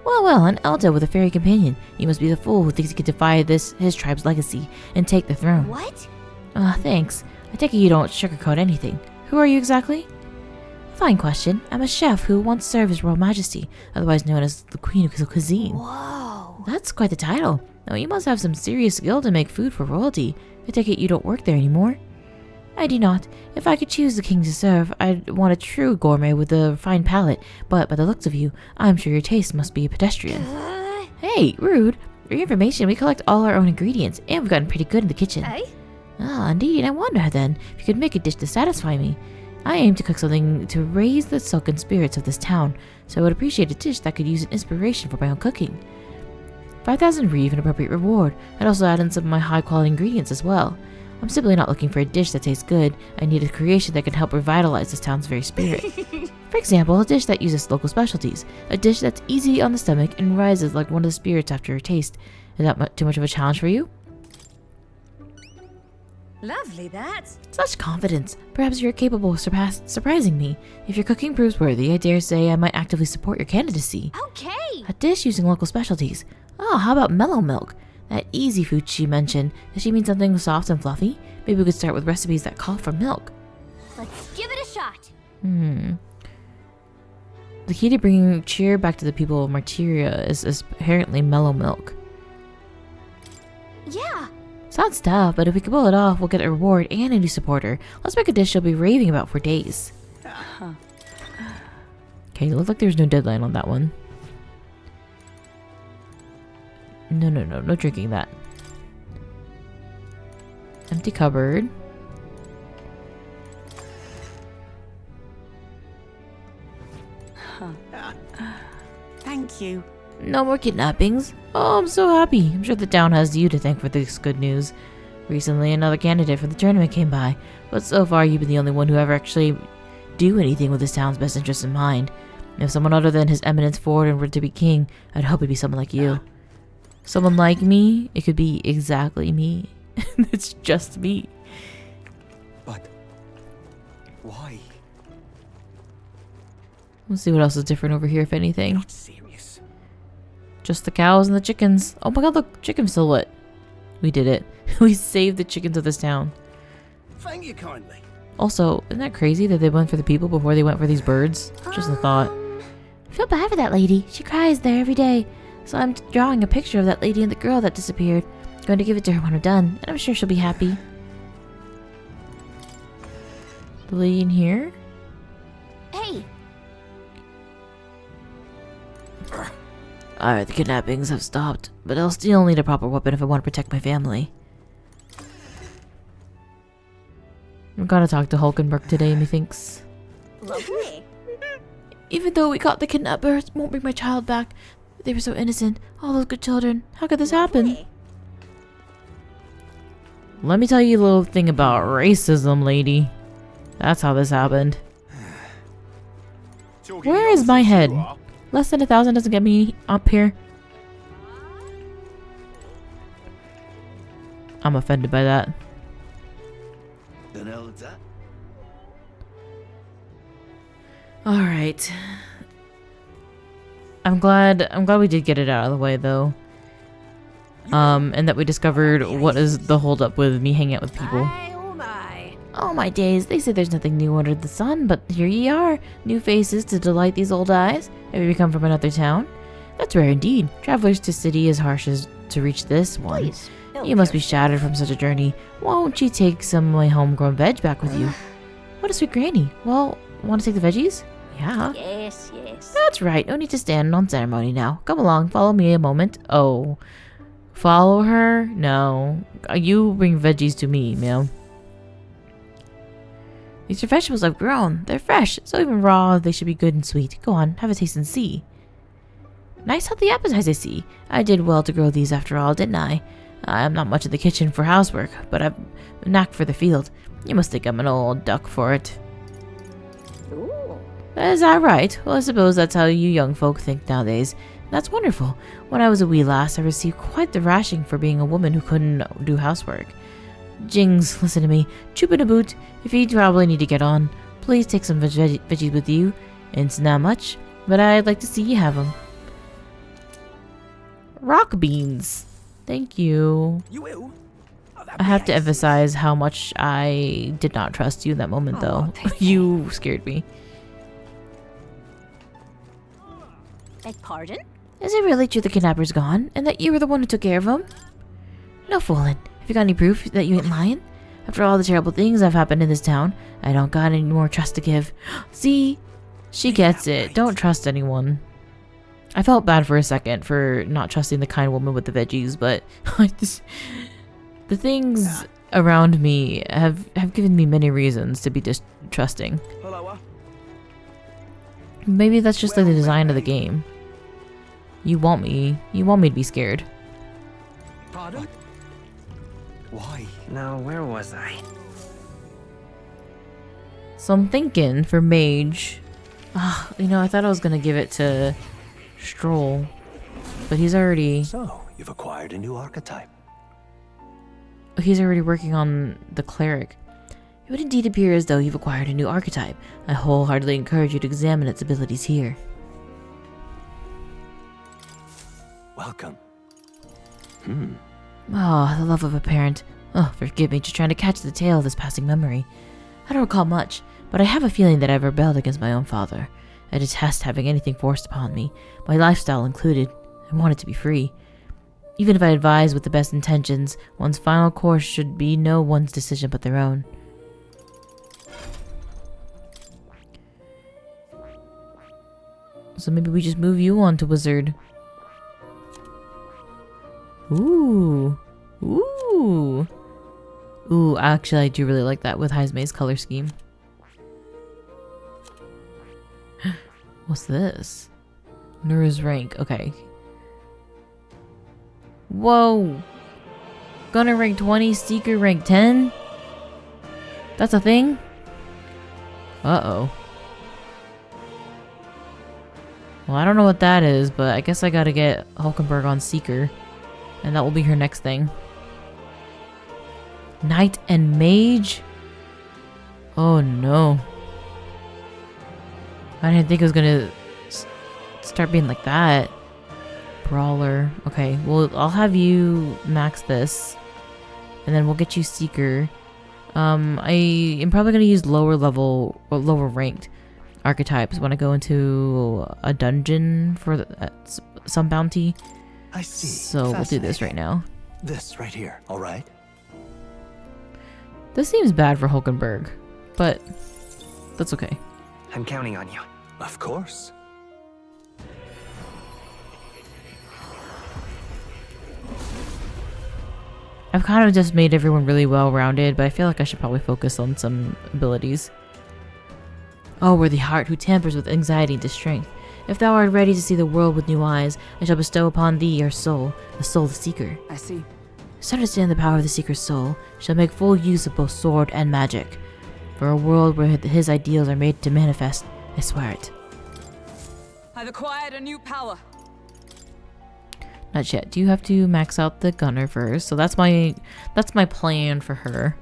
Well, an elder with a fairy companion. You must be the fool who thinks he can defy his tribe's legacy and take the throne. What? Thanks. I take it you don't sugarcoat anything. Who are you exactly? Fine question. I'm a chef who once served His Royal Majesty, otherwise known as the Queen of Cuisine. Whoa. That's quite the title. Now you must have some serious skill to make food for royalty. I take it you don't work there anymore. I do not. If I could choose the king to serve, I'd want a true gourmet with a fine palate, but by the looks of you, I'm sure your taste must be pedestrian. Hey, rude. For your information, we collect all our own ingredients, and we've gotten pretty good in the kitchen. Eh? Ah, indeed. I wonder, then, if you could make a dish to satisfy me. I aim to cook something to raise the silken spirits of this town, so I would appreciate a dish that could use an inspiration for my own cooking. 5,000 reeve, an appropriate reward. I'd also add in some of my high-quality ingredients as well. I'm simply not looking for a dish that tastes good. I need a creation that can help revitalize this town's very spirit. For example, a dish that uses local specialties. A dish that's easy on the stomach and rises like one of the spirits after a taste. Is that too much of a challenge for you? Lovely, that. Such confidence. Perhaps you're capable of surprising me. If your cooking proves worthy, I dare say I might actively support your candidacy. Okay. A dish using local specialties. Oh, how about mellow milk? That easy food she mentioned. Does she mean something soft and fluffy? Maybe we could start with recipes that call for milk. Let's give it a shot. The key to bringing cheer back to the people of Martyria is apparently mellow milk. Yeah. Sounds tough, but if we can pull it off, we'll get a reward and a new supporter. Let's make a dish she'll be raving about for days. Okay, it looked like there's no deadline on that one. No drinking that. Empty cupboard. Thank you. No more kidnappings. Oh, I'm so happy. I'm sure the town has you to thank for this good news. Recently, another candidate for the tournament came by, but so far you've been the only one who ever actually do anything with this town's best interests in mind. If someone other than His Eminence Forden were to be king, I'd hope it'd be someone like you. Someone like me? It could be exactly me. It's just me. But why? Let's see what else is different over here, if anything. Not serious. Just the cows and the chickens. Oh my god, look, chicken silhouette. We did it. We saved the chickens of this town. Thank you kindly. Also, isn't that crazy that they went for the people before they went for these birds? Just a thought. I feel bad for that lady. She cries there every day. So I'm drawing a picture of that lady and the girl that disappeared. Going to give it to her when I'm done, and I'm sure she'll be happy. The lady in here? Hey. Alright, the kidnappings have stopped, but I'll still need a proper weapon if I want to protect my family. I've got to talk to Hulkenberg today, methinks. Lovely. Even though we got the kidnapper, it won't bring my child back. They were so innocent. All those good children. How could this happen? Let me tell you a little thing about racism, lady. That's how this happened. Where is my head? Less than 1,000 doesn't get me up here. I'm offended by that. Alright. I'm glad we did get it out of the way though. And that we discovered what is the holdup with me hanging out with people. Oh my days, they say there's nothing new under the sun, but here ye are. New faces to delight these old eyes. Have you come from another town? That's rare indeed. Travelers to city as harsh as to reach this one. Please, You must be shattered from such a journey. Won't you take some of my homegrown veg back with you? What a sweet granny. Well, want to take the veggies? Yeah. Yes, yes. That's right. No need to stand on ceremony now. Come along. Follow me a moment. Oh. Follow her? No. You bring veggies to me, ma'am. These are vegetables I've grown. They're fresh, so even raw, they should be good and sweet. Go on, have a taste and see. Nice healthy appetites, I see. I did well to grow these after all, didn't I? I'm not much in the kitchen for housework, but I've a knack for the field. You must think I'm an old duck for it. Ooh. Is that right? Well, I suppose that's how you young folk think nowadays. That's wonderful. When I was a wee lass, I received quite the rashing for being a woman who couldn't do housework. Jings, listen to me. Choop in a boot. If you probably need to get on, please take some veggies with you. It's not much, but I'd like to see you have them. Rock beans. Thank you. You will? Oh, I have to emphasize how much I did not trust you in that moment, though. You scared me. Beg pardon? Is it really true the kidnapper's gone, and that you were the one who took care of him? No fooling. Have you got any proof that you ain't lying? After all the terrible things that have happened in this town, I don't got any more trust to give. See? She gets it. Don't trust anyone. I felt bad for a second for not trusting the kind woman with the veggies, but the things around me have given me many reasons to be distrusting. Maybe that's just like the design of the game. You want me to be scared. Pardon? Why? Now, where was I? So I'm thinking for mage, you know, I thought I was gonna give it to Strohl, but he's already you've acquired a new archetype. He's already working on the cleric. It would indeed appear as though you've acquired a new archetype. I wholeheartedly encourage you to examine its abilities here. Welcome. Oh, the love of a parent. Oh, forgive me, just trying to catch the tail of this passing memory. I don't recall much, but I have a feeling that I've rebelled against my own father. I detest having anything forced upon me, my lifestyle included. I wanted to be free. Even if I advise with the best intentions, one's final course should be no one's decision but their own. So maybe we just move you on to wizard. Ooh. Ooh. Ooh, actually I do really like that with Heismay's color scheme. What's this? Nura's rank. Okay. Whoa. Gunner rank 20, Seeker rank 10? That's a thing? Uh-oh. Well, I don't know what that is, but I guess I gotta get Hulkenberg on Seeker. And that will be her next thing. Knight and Mage? Oh no. I didn't think it was gonna start being like that. Brawler. Okay, well, I'll have you max this. And then we'll get you Seeker. I am probably gonna use lower level or lower ranked archetypes when I go into a dungeon for some bounty. I see. So we'll do this right now. This right here, all right? This seems bad for Hulkenberg, but that's okay. I'm counting on you. Of course. I've kind of just made everyone really well-rounded, but I feel like I should probably focus on some abilities. Oh, worthy heart, who tampers with anxiety to strength. If thou art ready to see the world with new eyes, I shall bestow upon thee your soul, the soul of the Seeker. I see. To understand the power of the Seeker's soul, shall make full use of both sword and magic. For a world where his ideals are made to manifest, I swear it. I've acquired a new power. Not yet. Do you have to max out the gunner first? So that's my plan for her.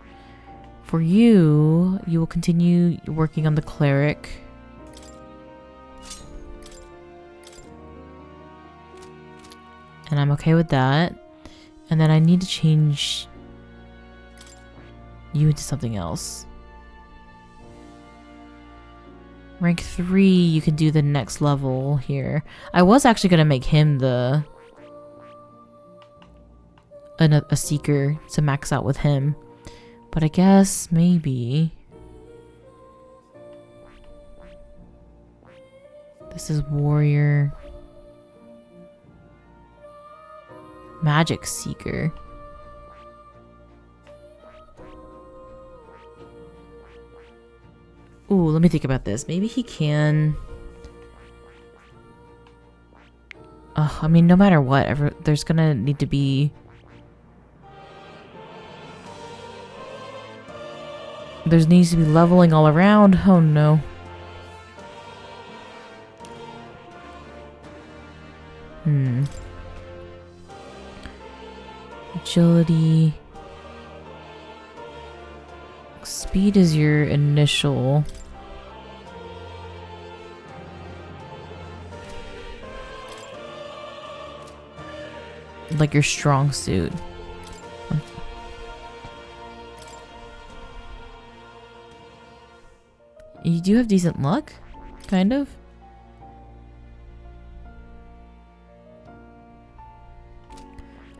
For you, you will continue working on the cleric. And I'm okay with that. And then I need to change you into something else. Rank 3, you can do the next level here. I was actually going to make him a Seeker to max out with him. But I guess maybe this is Warrior. Magic Seeker. Ooh, let me think about this. Maybe he can... I mean, no matter what, there's gonna need to be... There needs to be leveling all around. Oh no. Agility. Speed is your initial. Like your strong suit. You do have decent luck? Kind of?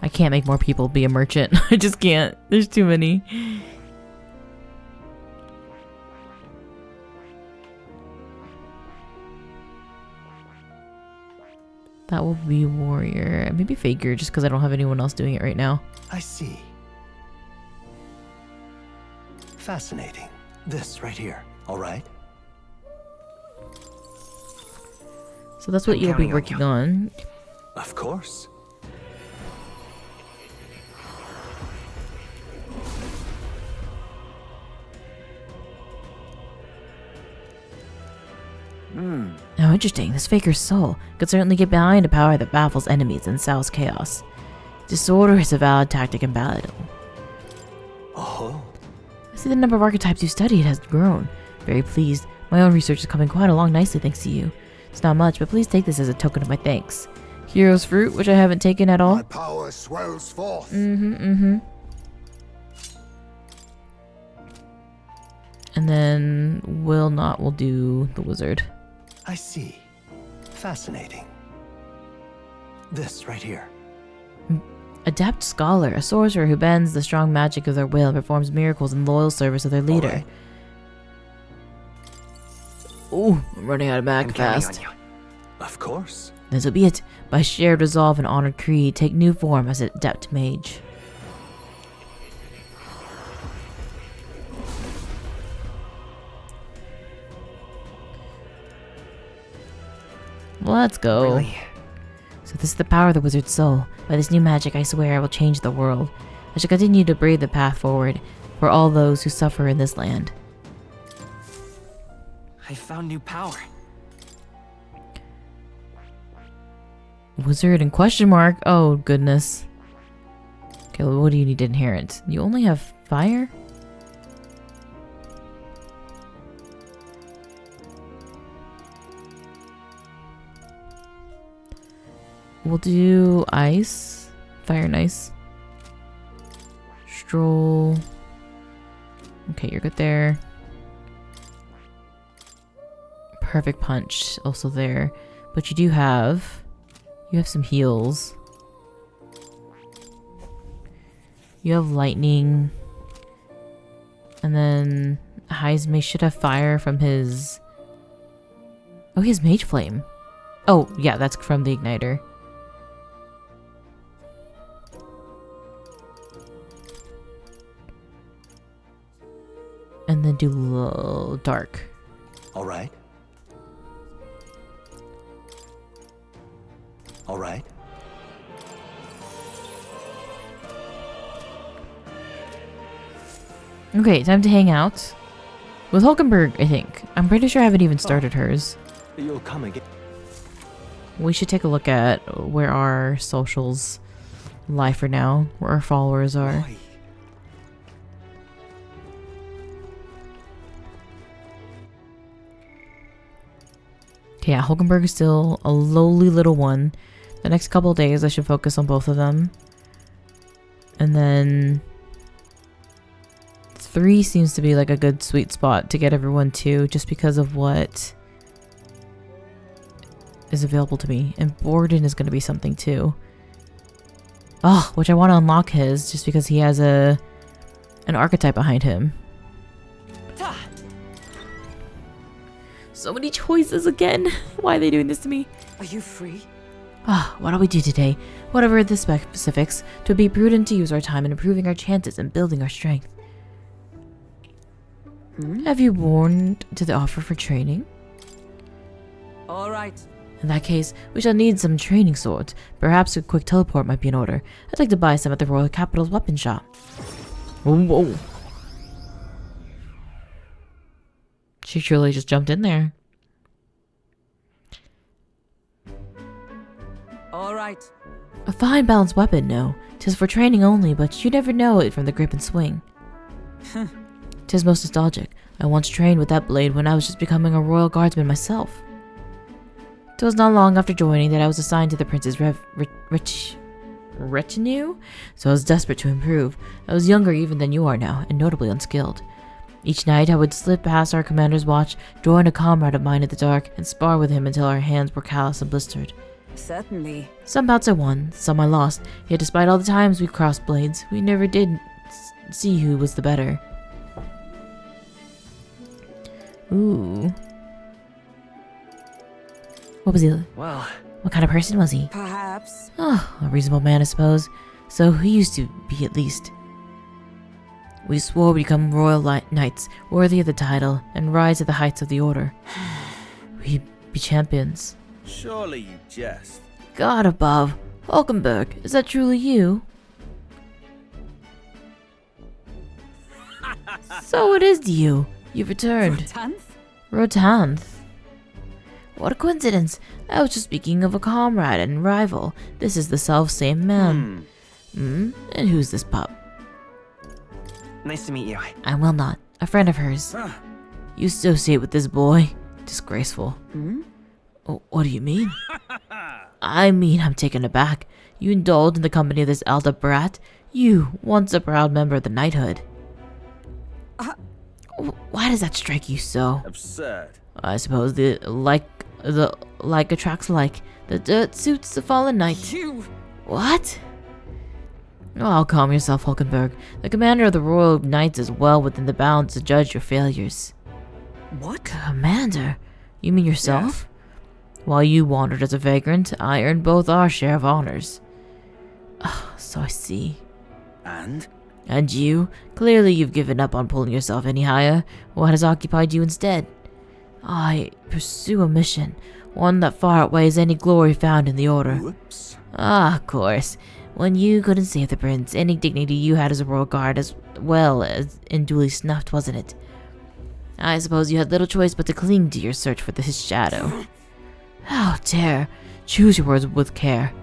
I can't make more people be a merchant. I just can't. There's too many. That will be warrior. Maybe faker, just because I don't have anyone else doing it right now. I see. Fascinating. This right here, all right? So that's what you'll be working on. Of course. Oh, interesting. This faker's soul could certainly get behind a power that baffles enemies and sows chaos. Disorder is a valid tactic in battle. Oh. I see the number of archetypes you studied has grown. Very pleased. My own research is coming quite along nicely thanks to you. It's not much, but please take this as a token of my thanks. Hero's Fruit, which I haven't taken at all. My power swells forth. And then will do the wizard. I see. Fascinating. This right here. Adept Scholar, a sorcerer who bends the strong magic of their will and performs miracles in loyal service of their leader. Right. Ooh, I'm running out of mag fast. Of course. This will be it. By shared resolve and honored creed, take new form as Adept Mage. Let's go. Really? So this is the power of the wizard's soul. By this new magic, I swear I will change the world. I shall continue to breathe the path forward for all those who suffer in this land. I found new power. Wizard and question mark. Oh, goodness. Okay, well, what do you need to inherit? You only have fire? We'll do ice. Fire and ice. Strohl. Okay, you're good there. Perfect punch. Also there. But you do have... You have some heals. You have lightning. And then Heismay should have fire from his... Oh, he has Mage Flame. Oh, yeah, that's from the Igniter. And then do dark. All right. All right. Okay, time to hang out. With Hulkenberg, I think. I'm pretty sure I haven't even started hers. You'll come again. We should take a look at where our socials lie for now, where our followers are. Boy. Okay, yeah, Hulkenberg is still a lowly little one. The next couple of days I should focus on both of them. And then 3 seems to be like a good sweet spot to get everyone to, just because of what is available to me. And Borden is going to be something too. Oh, which I want to unlock his, just because he has an archetype behind him. So many choices again. Why are they doing this to me? Are you free? Ah, what do we do today? Whatever the specifics, it would be prudent to use our time in improving our chances and building our strength. Have you warmed to the offer for training? All right. In that case, we shall need some training swords. Perhaps a quick teleport might be in order. I'd like to buy some at the Royal Capital's weapon shop. Whoa. She truly just jumped in there. All right. A fine balanced weapon, no. 'Tis for training only, but you never know it from the grip and swing. 'Tis most nostalgic. I once trained with that blade when I was just becoming a royal guardsman myself. 'Twas not long after joining that I was assigned to the prince's retinue, so I was desperate to improve. I was younger even than you are now, and notably unskilled. Each night I would slip past our commander's watch, join a comrade of mine in the dark, and spar with him until our hands were callous and blistered. Certainly. Some bouts I won, some I lost, yet despite all the times we crossed blades, we never did see who was the better. Ooh. What was he? Well, What kind of person was he? Perhaps. Oh, a reasonable man, I suppose. So he used to be, at least. We swore we'd become royal knights, worthy of the title, and rise to the heights of the order. We'd be champions. Surely you jest. God above. Hulkenberg, is that truly you? So it is you. You've returned. Rotanth? What a coincidence. I was just speaking of a comrade and rival. This is the self-same man. And who's this pup? Nice to meet you. I will not. A friend of hers. You associate with this boy? Disgraceful. Oh, what do you mean? I mean, I'm taken aback. You indulge in the company of this elder brat? You, once a proud member of the knighthood. Why does that strike you so? Absurd. I suppose the like attracts like. The dirt suits the fallen knight. You. What? Oh, calm yourself, Hulkenberg. The commander of the Royal Knights is well within the bounds to judge your failures. What? Commander? You mean yourself? Yes. While you wandered as a vagrant, I earned both our share of honors. So I see. And? And you? Clearly you've given up on pulling yourself any higher. What has occupied you instead? I pursue a mission, one that far outweighs any glory found in the Order. Whoops. Of course. When you couldn't save the prince, any dignity you had as a royal guard as well as duly snuffed, wasn't it? I suppose you had little choice but to cling to your search for his shadow. How dare! Choose your words with care.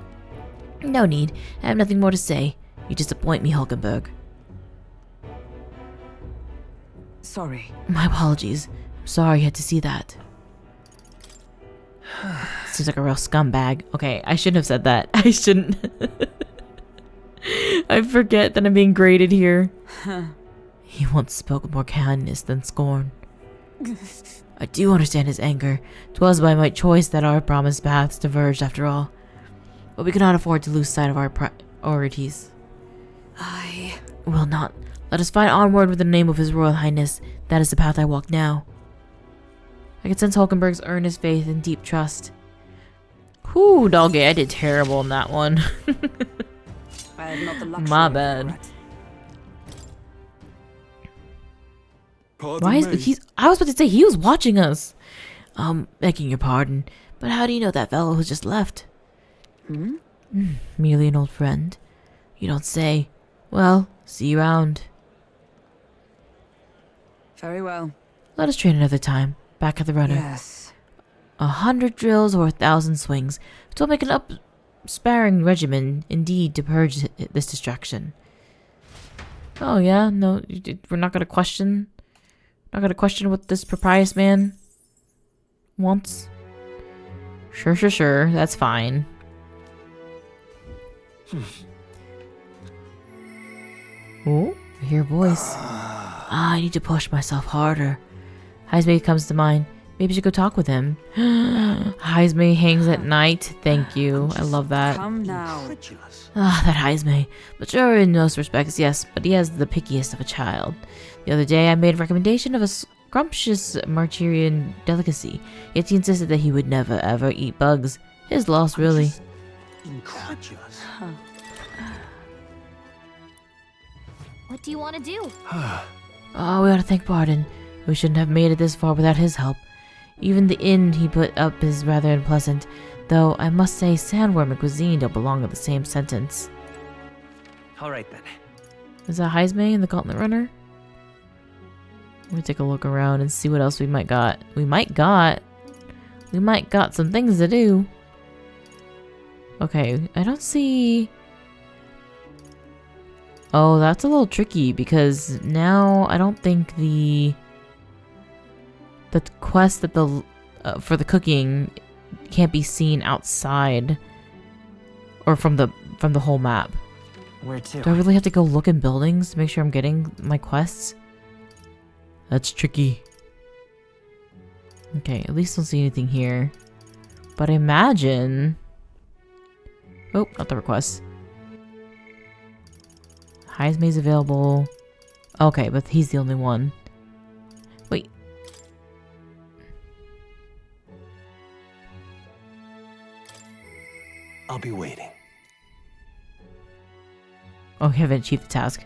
No need. I have nothing more to say. You disappoint me, Hulkenberg. Sorry. My apologies. I'm sorry you had to see that. Seems like a real scumbag. Okay, I shouldn't have said that. I shouldn't. I forget that I'm being graded here. He once spoke with more kindness than scorn. I do understand his anger. 'Twas by my choice that our promised paths diverged after all. But we cannot afford to lose sight of our priorities. I will not. Let us fight onward with the name of His Royal Highness. That is the path I walk now. I can sense Hulkenberg's earnest faith and deep trust. Whew, doggy, I did terrible in that one. I have not the luxury. My bad. Why is he's? I was about to say he was watching us. Begging your pardon, but how do you know that fellow who just left? Merely an old friend. You don't say. Well, see you around. Very well. Let us train another time. Back at the runner. Yes. 100 drills or 1,000 swings. It will make an up-sparring regimen, indeed, to purge this distraction. Oh yeah, no, we're not gonna question. Not gonna question what this proprious man wants. Sure. That's fine. Oh, I hear a voice. I need to push myself harder. Heismay comes to mind. Maybe I should go talk with him. Heismay hangs at night. Thank you. I love that. Come now. That Heismay. Mature in most respects, yes, but he has the pickiest of a child. The other day I made a recommendation of a scrumptious Martyrian delicacy, yet he insisted that he would never ever eat bugs. His loss, really. Incredulous. What do you want to do? Oh, we ought to thank pardon. We shouldn't have made it this far without his help. Even the inn he put up is rather unpleasant, though I must say sandworm and cuisine don't belong in the same sentence. Alright then. Is that Heismay and the Gauntlet Runner? Let me take a look around and see what else we might got. We might got some things to do. Okay, I don't see... Oh, that's a little tricky because now I don't think the quest that for the cooking can't be seen outside or from the whole map. Where to? Do I really have to go look in buildings to make sure I'm getting my quests? That's tricky. Okay, at least don't see anything here. But I imagine... Oh, not the request. Heismay's available. Okay, but he's the only one. Wait. I'll be waiting. Oh, you haven't achieved the task.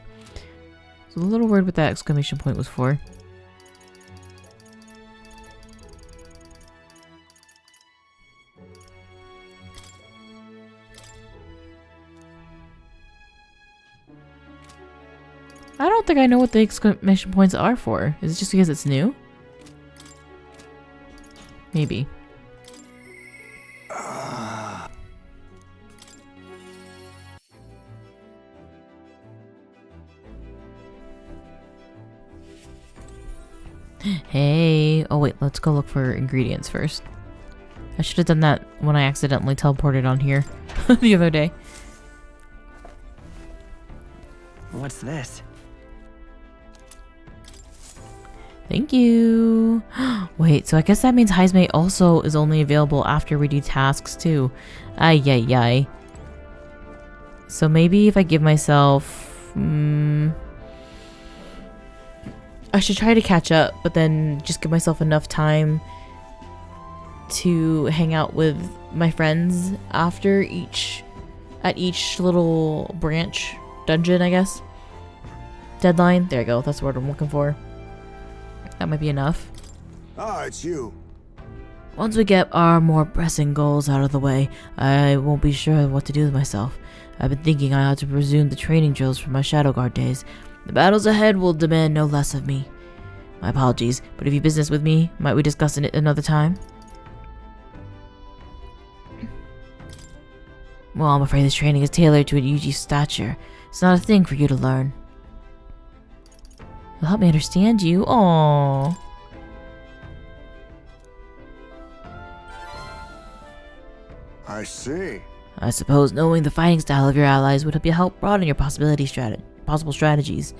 So a little worried what that exclamation point was for. I don't think I know what the exclamation points are for. Is it just because it's new? Maybe. Hey. Oh wait, let's go look for ingredients first. I should have done that when I accidentally teleported on here the other day. What's this? Thank you. Wait, so I guess that means Heismay also is only available after we do tasks too. Ay, ay, ay. So maybe if I give myself... I should try to catch up, but then just give myself enough time to hang out with my friends after each little branch dungeon, I guess. Deadline. There you go. That's the word I'm looking for. That might be enough. Ah, it's you. Once we get our more pressing goals out of the way, I won't be sure what to do with myself. I've been thinking I ought to resume the training drills from my Shadow Guard days. The battles ahead will demand no less of me. My apologies, but if you business with me, might we discuss it another time? Well, I'm afraid this training is tailored to a Yuji's stature. It's not a thing for you to learn. You'll help me understand you. Aww. I see. I suppose knowing the fighting style of your allies would help broaden your possible strategies.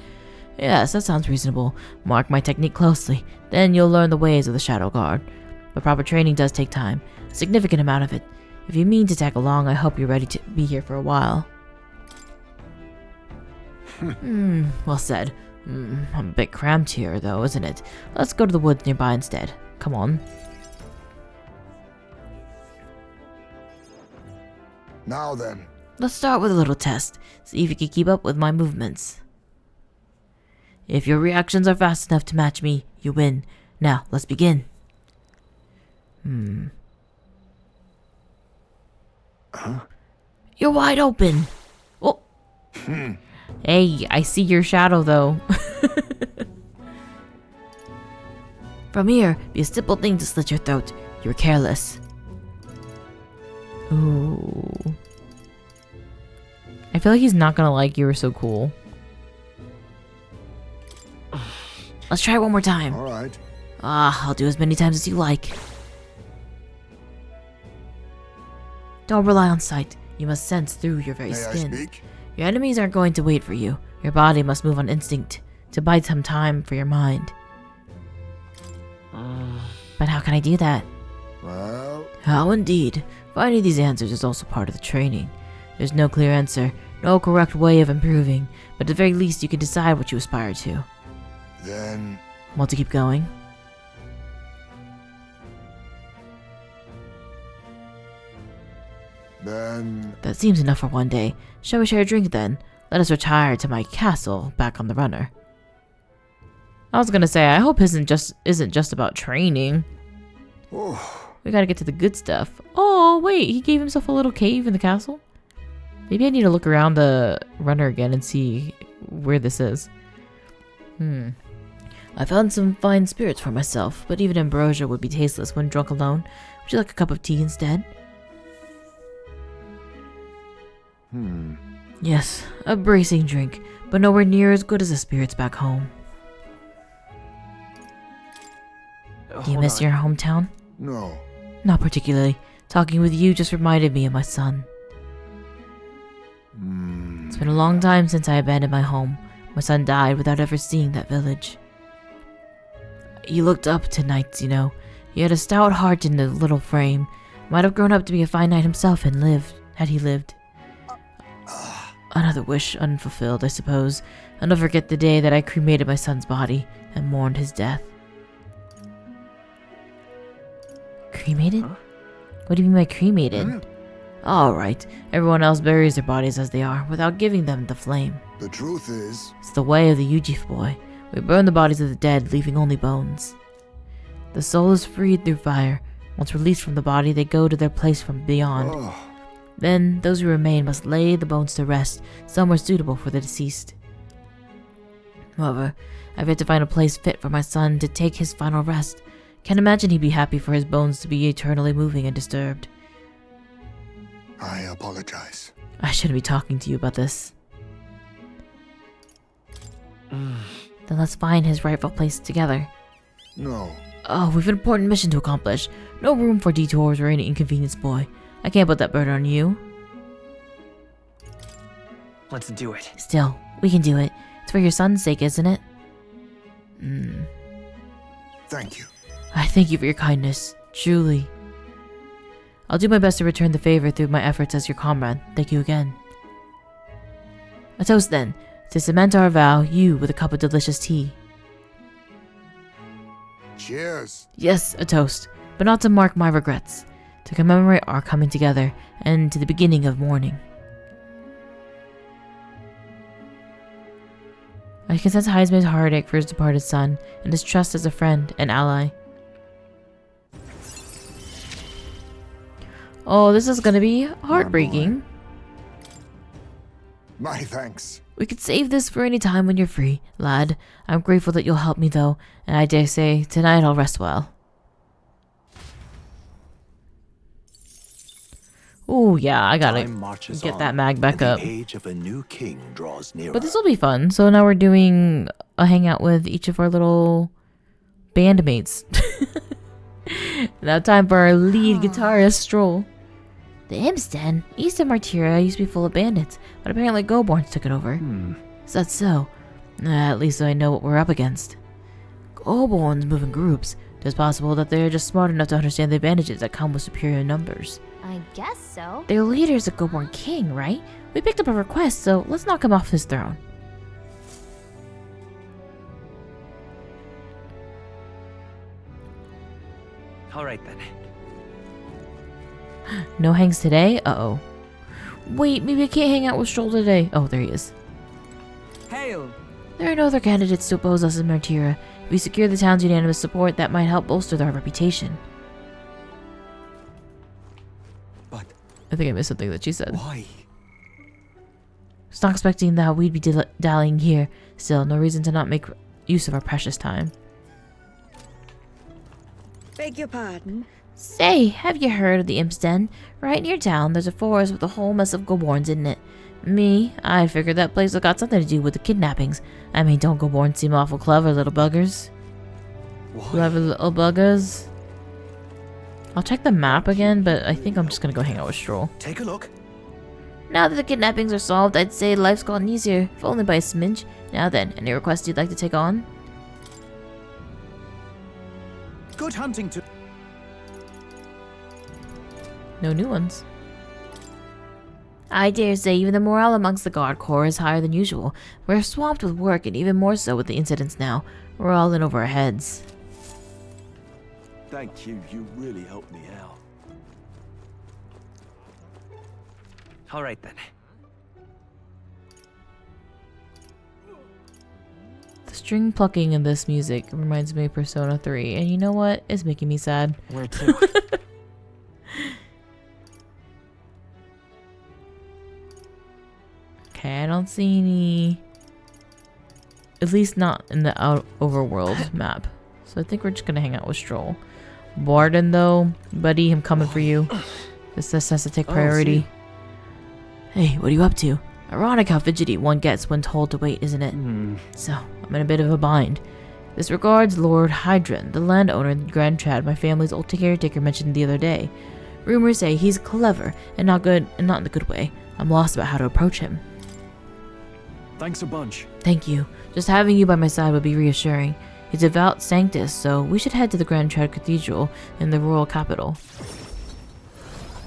Yes, that sounds reasonable. Mark my technique closely, then you'll learn the ways of the Shadow Guard. But proper training does take time, a significant amount of it. If you mean to tag along, I hope you're ready to be here for a while. Well said. I'm a bit cramped here, though, isn't it? Let's go to the woods nearby instead. Come on. Now then. Let's start with a little test. See if you can keep up with my movements. If your reactions are fast enough to match me, you win. Now, let's begin. Huh? You're wide open. Oh. Hey, I see your shadow, though. From here, be a simple thing to slit your throat. You're careless. Ooh. I feel like he's not gonna like you were so cool. Let's try it one more time. Alright. I'll do as many times as you like. Don't rely on sight. You must sense through your very skin. I speak? Your enemies aren't going to wait for you. Your body must move on instinct to buy some time for your mind. But how can I do that? Well... How indeed. Finding these answers is also part of the training. There's no clear answer, no correct way of improving, but at the very least you can decide what you aspire to. Then... Want to keep going? Then... That seems enough for one day. Shall we share a drink then? Let us retire to my castle back on the runner. I was gonna say, I hope isn't just about training. Oh. We gotta get to the good stuff. Oh, wait, he gave himself a little cave in the castle? Maybe I need to look around the runner again and see where this is. I found some fine spirits for myself, but even ambrosia would be tasteless when drunk alone. Would you like a cup of tea instead? Yes, a bracing drink, but nowhere near as good as the spirits back home. Do you miss your hometown? No. Not particularly. Talking with you just reminded me of my son. It's been a long time since I abandoned my home. My son died without ever seeing that village. He looked up to knights, you know. He had a stout heart in a little frame. Might have grown up to be a fine knight himself and lived, had he lived. Another wish unfulfilled, I suppose. I'll never forget the day that I cremated my son's body and mourned his death. Cremated? What do you mean by cremated? Alright, everyone else buries their bodies as they are, without giving them the flame. The truth is... It's the way of the Ujif boy. We burn the bodies of the dead, leaving only bones. The soul is freed through fire. Once released from the body, they go to their place from beyond. Oh, Then, those who remain must lay the bones to rest, somewhere suitable for the deceased. However, I've yet to find a place fit for my son to take his final rest. Can't imagine he'd be happy for his bones to be eternally moving and disturbed. I apologize. I shouldn't be talking to you about this. Then let's find his rightful place together. No. Oh, we've an important mission to accomplish. No room for detours or any inconvenience, boy. I can't put that burden on you. Let's do it. Still, we can do it. It's for your son's sake, isn't it? Thank you. I thank you for your kindness. Truly. I'll do my best to return the favor through my efforts as your comrade. Thank you again. A toast then. To cement our vow, you with a cup of delicious tea. Cheers. Yes, a toast. But not to mark my regrets. To commemorate our coming together, and to the beginning of mourning. I can sense Heismay's heartache for his departed son, and his trust as a friend and ally. Oh, this is gonna be heartbreaking. My thanks. We could save this for any time when you're free, lad. I'm grateful that you'll help me though, and I dare say, tonight I'll rest well. Oh yeah, I gotta get that mag back up. The age of a new king draws nearer. But this will be fun. So now we're doing a hangout with each of our little bandmates. Now time for our lead guitarist, Strohl. The Imps Den, east of Martyria, used to be full of bandits, but apparently Goborns took it over. Is that so? At least I know what we're up against. Goborns move in groups. It's possible that they're just smart enough to understand the advantages that come with superior numbers. I guess so. Their leader is a Goborn king, right? We picked up a request, so let's knock him off his throne. Alright then. No hangs today? Uh-oh. Wait, maybe I can't hang out with Strohl today. Oh, there he is. Hail! There are no other candidates to oppose us in Martyria. If we secure the town's unanimous support, that might help bolster our reputation. But I think I missed something that she said. why? Was not expecting that we'd be dallying here. Still, no reason to not make use of our precious time. Beg your pardon? Say, have you heard of the Imps Den? Right near town, there's a forest with a whole mess of Goborns in it. I figured that place has got something to do with the kidnappings. I mean, don't Goborns seem awful clever little buggers? Why? Clever little buggers. I'll check the map again, but I think I'm just gonna go hang out with Strohl. Take a look. Now that the kidnappings are solved, I'd say life's gotten easier, if only by a smidge. Now then, any requests you'd like to take on? Good hunting to... No new ones. I dare say even the morale amongst the guard corps is higher than usual. We're swamped with work, and even more so with the incidents now. We're all in over our heads. Thank you. You really helped me out. Alright then. The string plucking in this music reminds me of Persona 3, and you know what? It's making me sad. Where to? Okay, I don't see any... At least not in the overworld map. So I think we're just gonna hang out with Strohl. Barden though, buddy, I'm coming for you. This has to take priority. Hey, what are you up to? Ironic how fidgety one gets when told to wait, isn't it? So, I'm in a bit of a bind. This regards Lord Hydron, the landowner in Grand Trad my family's old caretaker mentioned the other day. Rumors say he's clever and not good, and not in the good way. I'm lost about how to approach him. Thanks a bunch. Thank you. Just having you by my side would be reassuring. He's a devout sanctus, so we should head to the Grand Trad Cathedral in the royal capital.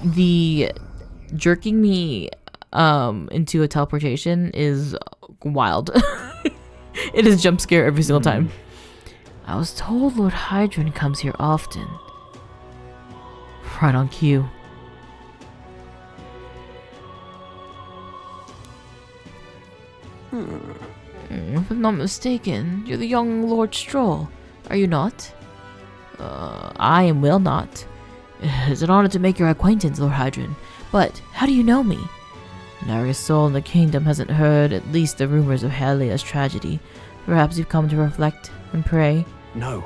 The jerking me into a teleportation is wild. It is jump scare every single time. I was told Lord Hydron comes here often. Right on cue. If I'm not mistaken, you're the young Lord Strohl, are you not? I am will not. It's an honor to make your acquaintance, Lord Hydron. But how do you know me? Nary a soul in the kingdom hasn't heard at least the rumors of Helia's tragedy. Perhaps you've come to reflect and pray? No.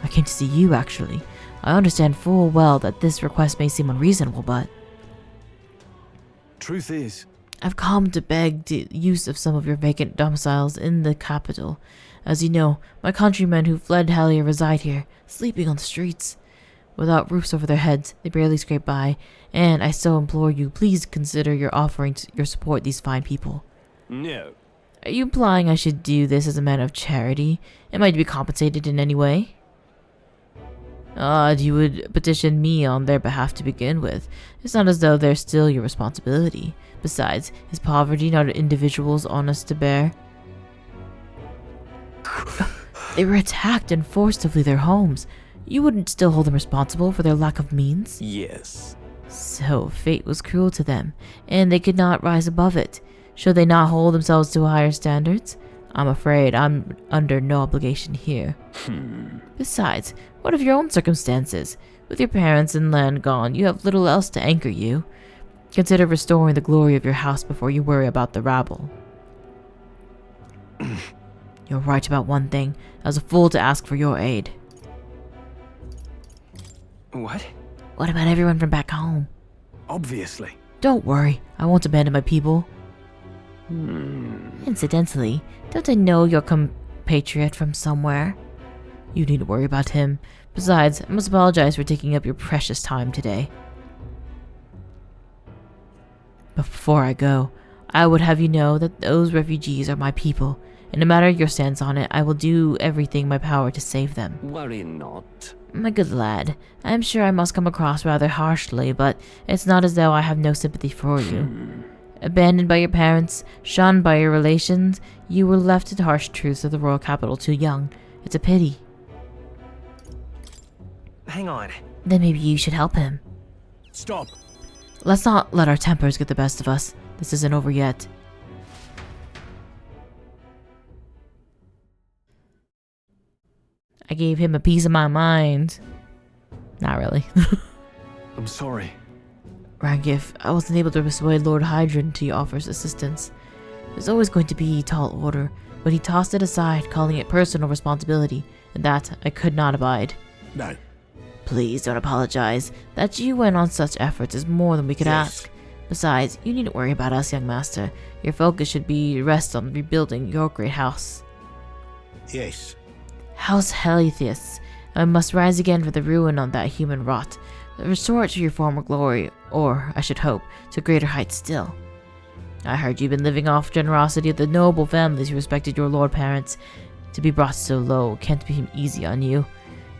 I came to see you, actually. I understand full well that this request may seem unreasonable, but... Truth is, I've come to beg the use of some of your vacant domiciles in the capital. As you know, my countrymen who fled Helia reside here, sleeping on the streets. Without roofs over their heads, they barely scrape by, and I so implore you, please consider your offering your support these fine people. no. Are you implying I should do this as a matter of charity? Am I to be compensated in any way? You would petition me on their behalf to begin with. It's not as though they're still your responsibility. Besides, is poverty not an individual's honest to bear? They were attacked and forced to flee their homes. You wouldn't still hold them responsible for their lack of means? Yes. So, fate was cruel to them, and they could not rise above it. Should they not hold themselves to higher standards? I'm afraid I'm under no obligation here. Besides, what of your own circumstances? With your parents and land gone, you have little else to anchor you. Consider restoring the glory of your house before you worry about the rabble. You're right about one thing. I was a fool to ask for your aid. What? What about everyone from back home? Obviously. Don't worry, I won't abandon my people. Incidentally, don't I know your compatriot from somewhere? You needn't worry about him. Besides, I must apologize for taking up your precious time today. But before I go, I would have you know that those refugees are my people, and no matter your stance on it, I will do everything in my power to save them. Worry not. My good lad, I am sure I must come across rather harshly, but it's not as though I have no sympathy for you. Abandoned by your parents, shunned by your relations, you were left to the harsh truths of the royal capital too young. It's a pity. Hang on. Then maybe you should help him. Stop. Let's not let our tempers get the best of us. This isn't over yet. I gave him a piece of my mind. Not really. I'm sorry. Rank, I wasn't able to persuade Lord Hydron to offer his assistance. There's always going to be tall order, but he tossed it aside, calling it personal responsibility, and that I could not abide. No. Please don't apologize. That you went on such efforts is more than we could ask. Besides, you needn't worry about us, young master. Your focus should be rest on rebuilding your great house. Yes. House Helitheus, I must rise again from the ruin of that human rot. Restore it to your former glory, or, I should hope, to greater heights still. I heard you've been living off generosity of the noble families who respected your lord parents. To be brought so low can't be easy on you.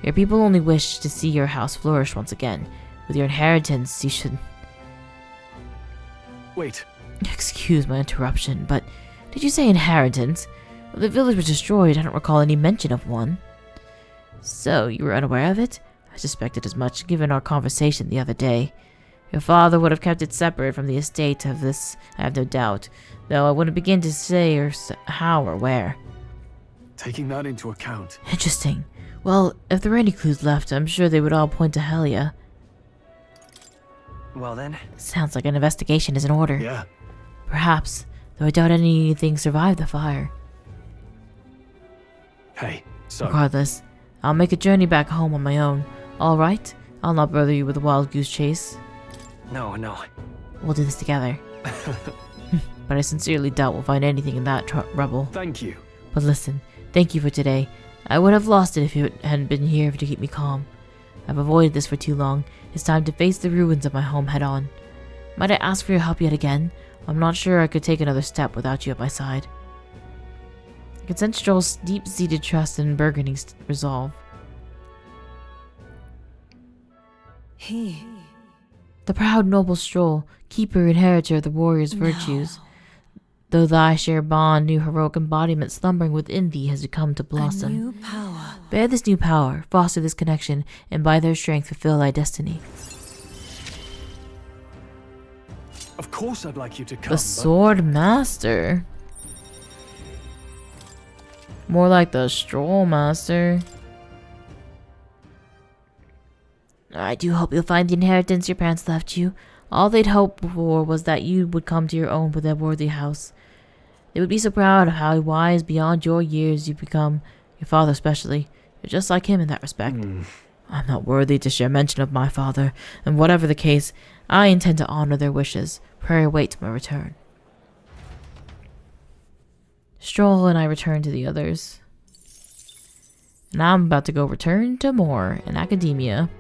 Your people only wish to see your house flourish once again. With your inheritance, you should... Wait. Excuse my interruption, but did you say inheritance? When the village was destroyed, I don't recall any mention of one. So, you were unaware of it? I suspected as much, given our conversation the other day. Your father would have kept it separate from the estate of this, I have no doubt, though I wouldn't begin to say or how or where. Taking that into account. Interesting. Well, if there were any clues left, I'm sure they would all point to Helia. Well then. Sounds like an investigation is in order. Yeah. Perhaps, though I doubt anything survived the fire. Hey, so... Regardless, I'll make a journey back home on my own. Alright? I'll not bother you with a wild goose chase. No. We'll do this together. But I sincerely doubt we'll find anything in that rubble. Thank you. But listen, thank you for today. I would have lost it if you hadn't been here to keep me calm. I've avoided this for too long. It's time to face the ruins of my home head on. Might I ask for your help yet again? I'm not sure I could take another step without you at my side. I could sense Strohl's deep-seated trust and bargaining resolve. The proud noble Strohl, keeper and inheritor of the warrior's virtues. Though thy shared bond, new heroic embodiment slumbering within thee has come to blossom. A new power. Bear this new power, foster this connection, and by their strength fulfill thy destiny. Of course I'd like you to come, The Sword Master. More like the Strohl Master. I do hope you'll find the inheritance your parents left you. All they'd hoped for was that you would come to your own with their worthy house. They would be so proud of how wise beyond your years you've become, your father especially. You're just like him in that respect. I'm not worthy to share mention of my father, and whatever the case, I intend to honor their wishes. Pray await my return. Strohl and I return to the others. And I'm about to go return to more in Akademia.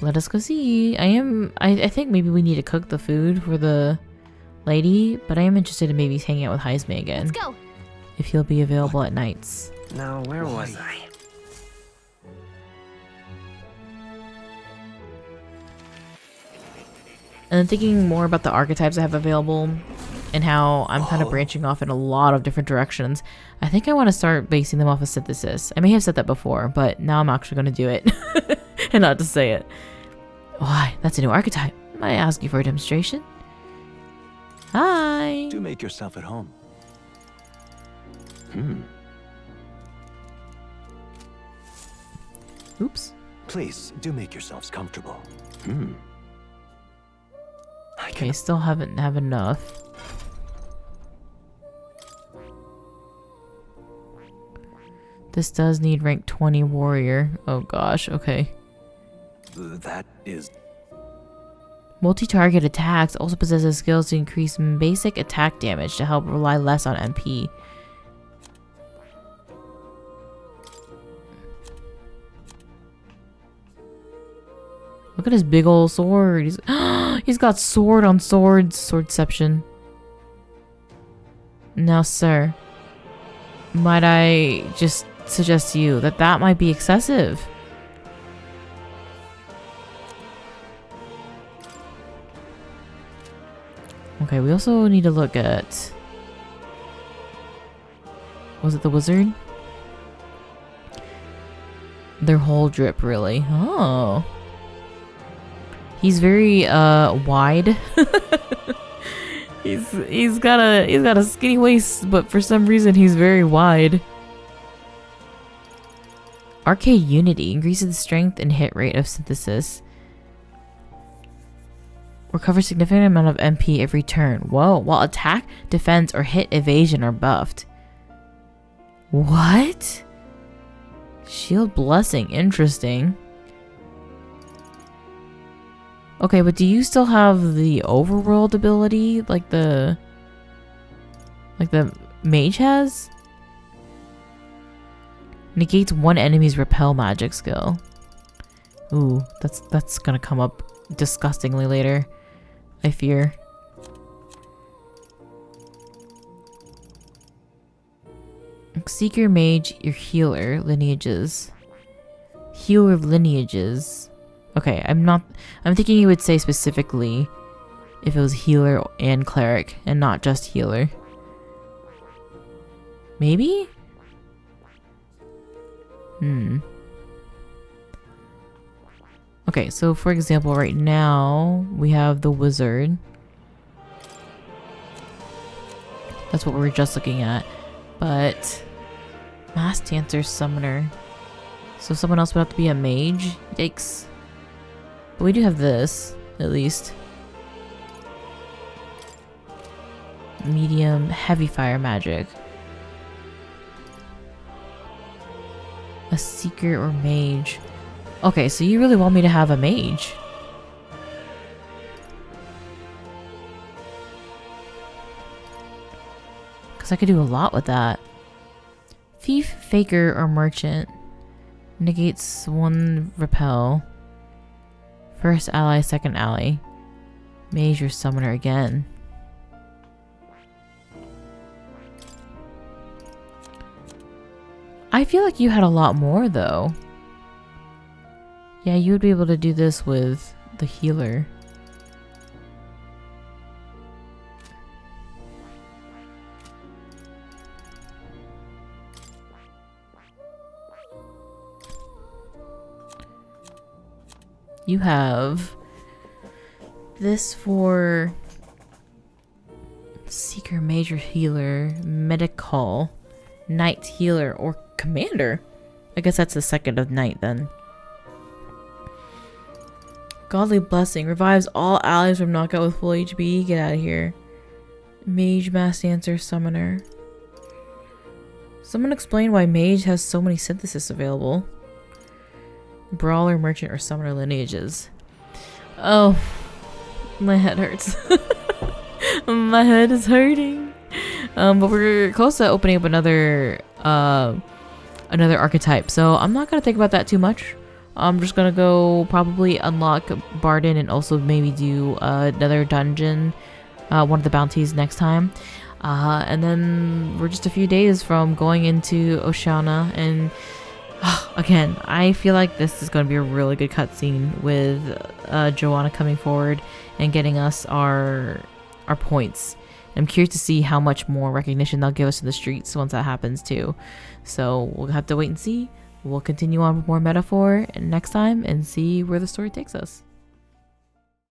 Let us go see. I think maybe we need to cook the food for the lady, but I am interested in maybe hanging out with Heismay again. Let's go. If he'll be available at nights. Now, where was I? And then thinking more about the archetypes I have available and how I'm kind of branching off in a lot of different directions, I think I want to start basing them off of synthesis. I may have said that before, but now I'm actually going to do it and not to say it. Why, that's a new archetype. Might I ask you for a demonstration? Hi. Do make yourself at home. Oops. Please, do make yourselves comfortable. Okay, still haven't have enough. This does need rank 20 warrior. Oh gosh, okay. That is... Multi-target attacks also possesses skills to increase basic attack damage to help rely less on MP. Look at his big old sword. He's got sword on sword, swordception. Now, sir, might I just suggest to you that that might be excessive? Okay, we also need to look at... Was it the wizard? Their whole drip, really. Oh. He's very wide. he's got a skinny waist, but for some reason he's very wide. Arcade Unity increases the strength and hit rate of synthesis. Recovers significant amount of MP every turn. Whoa, while attack, defense, or hit evasion are buffed. What? Shield Blessing, interesting. Okay, but do you still have the overworld ability like the mage has? Negates one enemy's repel magic skill. Ooh, that's gonna come up disgustingly later, I fear. Seeker, mage, your healer lineages. Healer lineages. Okay, I'm thinking you would say specifically if it was healer and cleric and not just healer. Maybe? Okay, so for example, right now we have the wizard. That's what we were just looking at. But mass dancer, summoner. So someone else would have to be a mage? Yikes. But we do have this, at least. Medium, heavy fire magic. A seeker or mage. Okay, so you really want me to have a mage? Because I could do a lot with that. Thief, faker, or merchant. Negates one repel. First ally, second ally. Mage or summoner again. I feel like you had a lot more though. Yeah, you would be able to do this with the healer. You have this for Seeker, Major Healer, Medical, Knight Healer, or Commander. I guess that's the second of Knight then. Godly Blessing revives all allies from knockout with full HP. Get out of here. Mage, Mass Dancer, Summoner. Someone explain why Mage has so many synthesis available. Brawler, Merchant, or Summoner lineages. Oh, my head hurts. My head is hurting. But we're close to opening up another archetype, so I'm not gonna think about that too much. I'm just gonna go probably unlock Barden and also maybe do another dungeon, one of the bounties next time. And then we're just a few days from going into Oceana, and again, I feel like this is going to be a really good cutscene with Joanna coming forward and getting us our points. I'm curious to see how much more recognition they'll give us in the streets once that happens too. So we'll have to wait and see. We'll continue on with more Metaphor next time and see where the story takes us.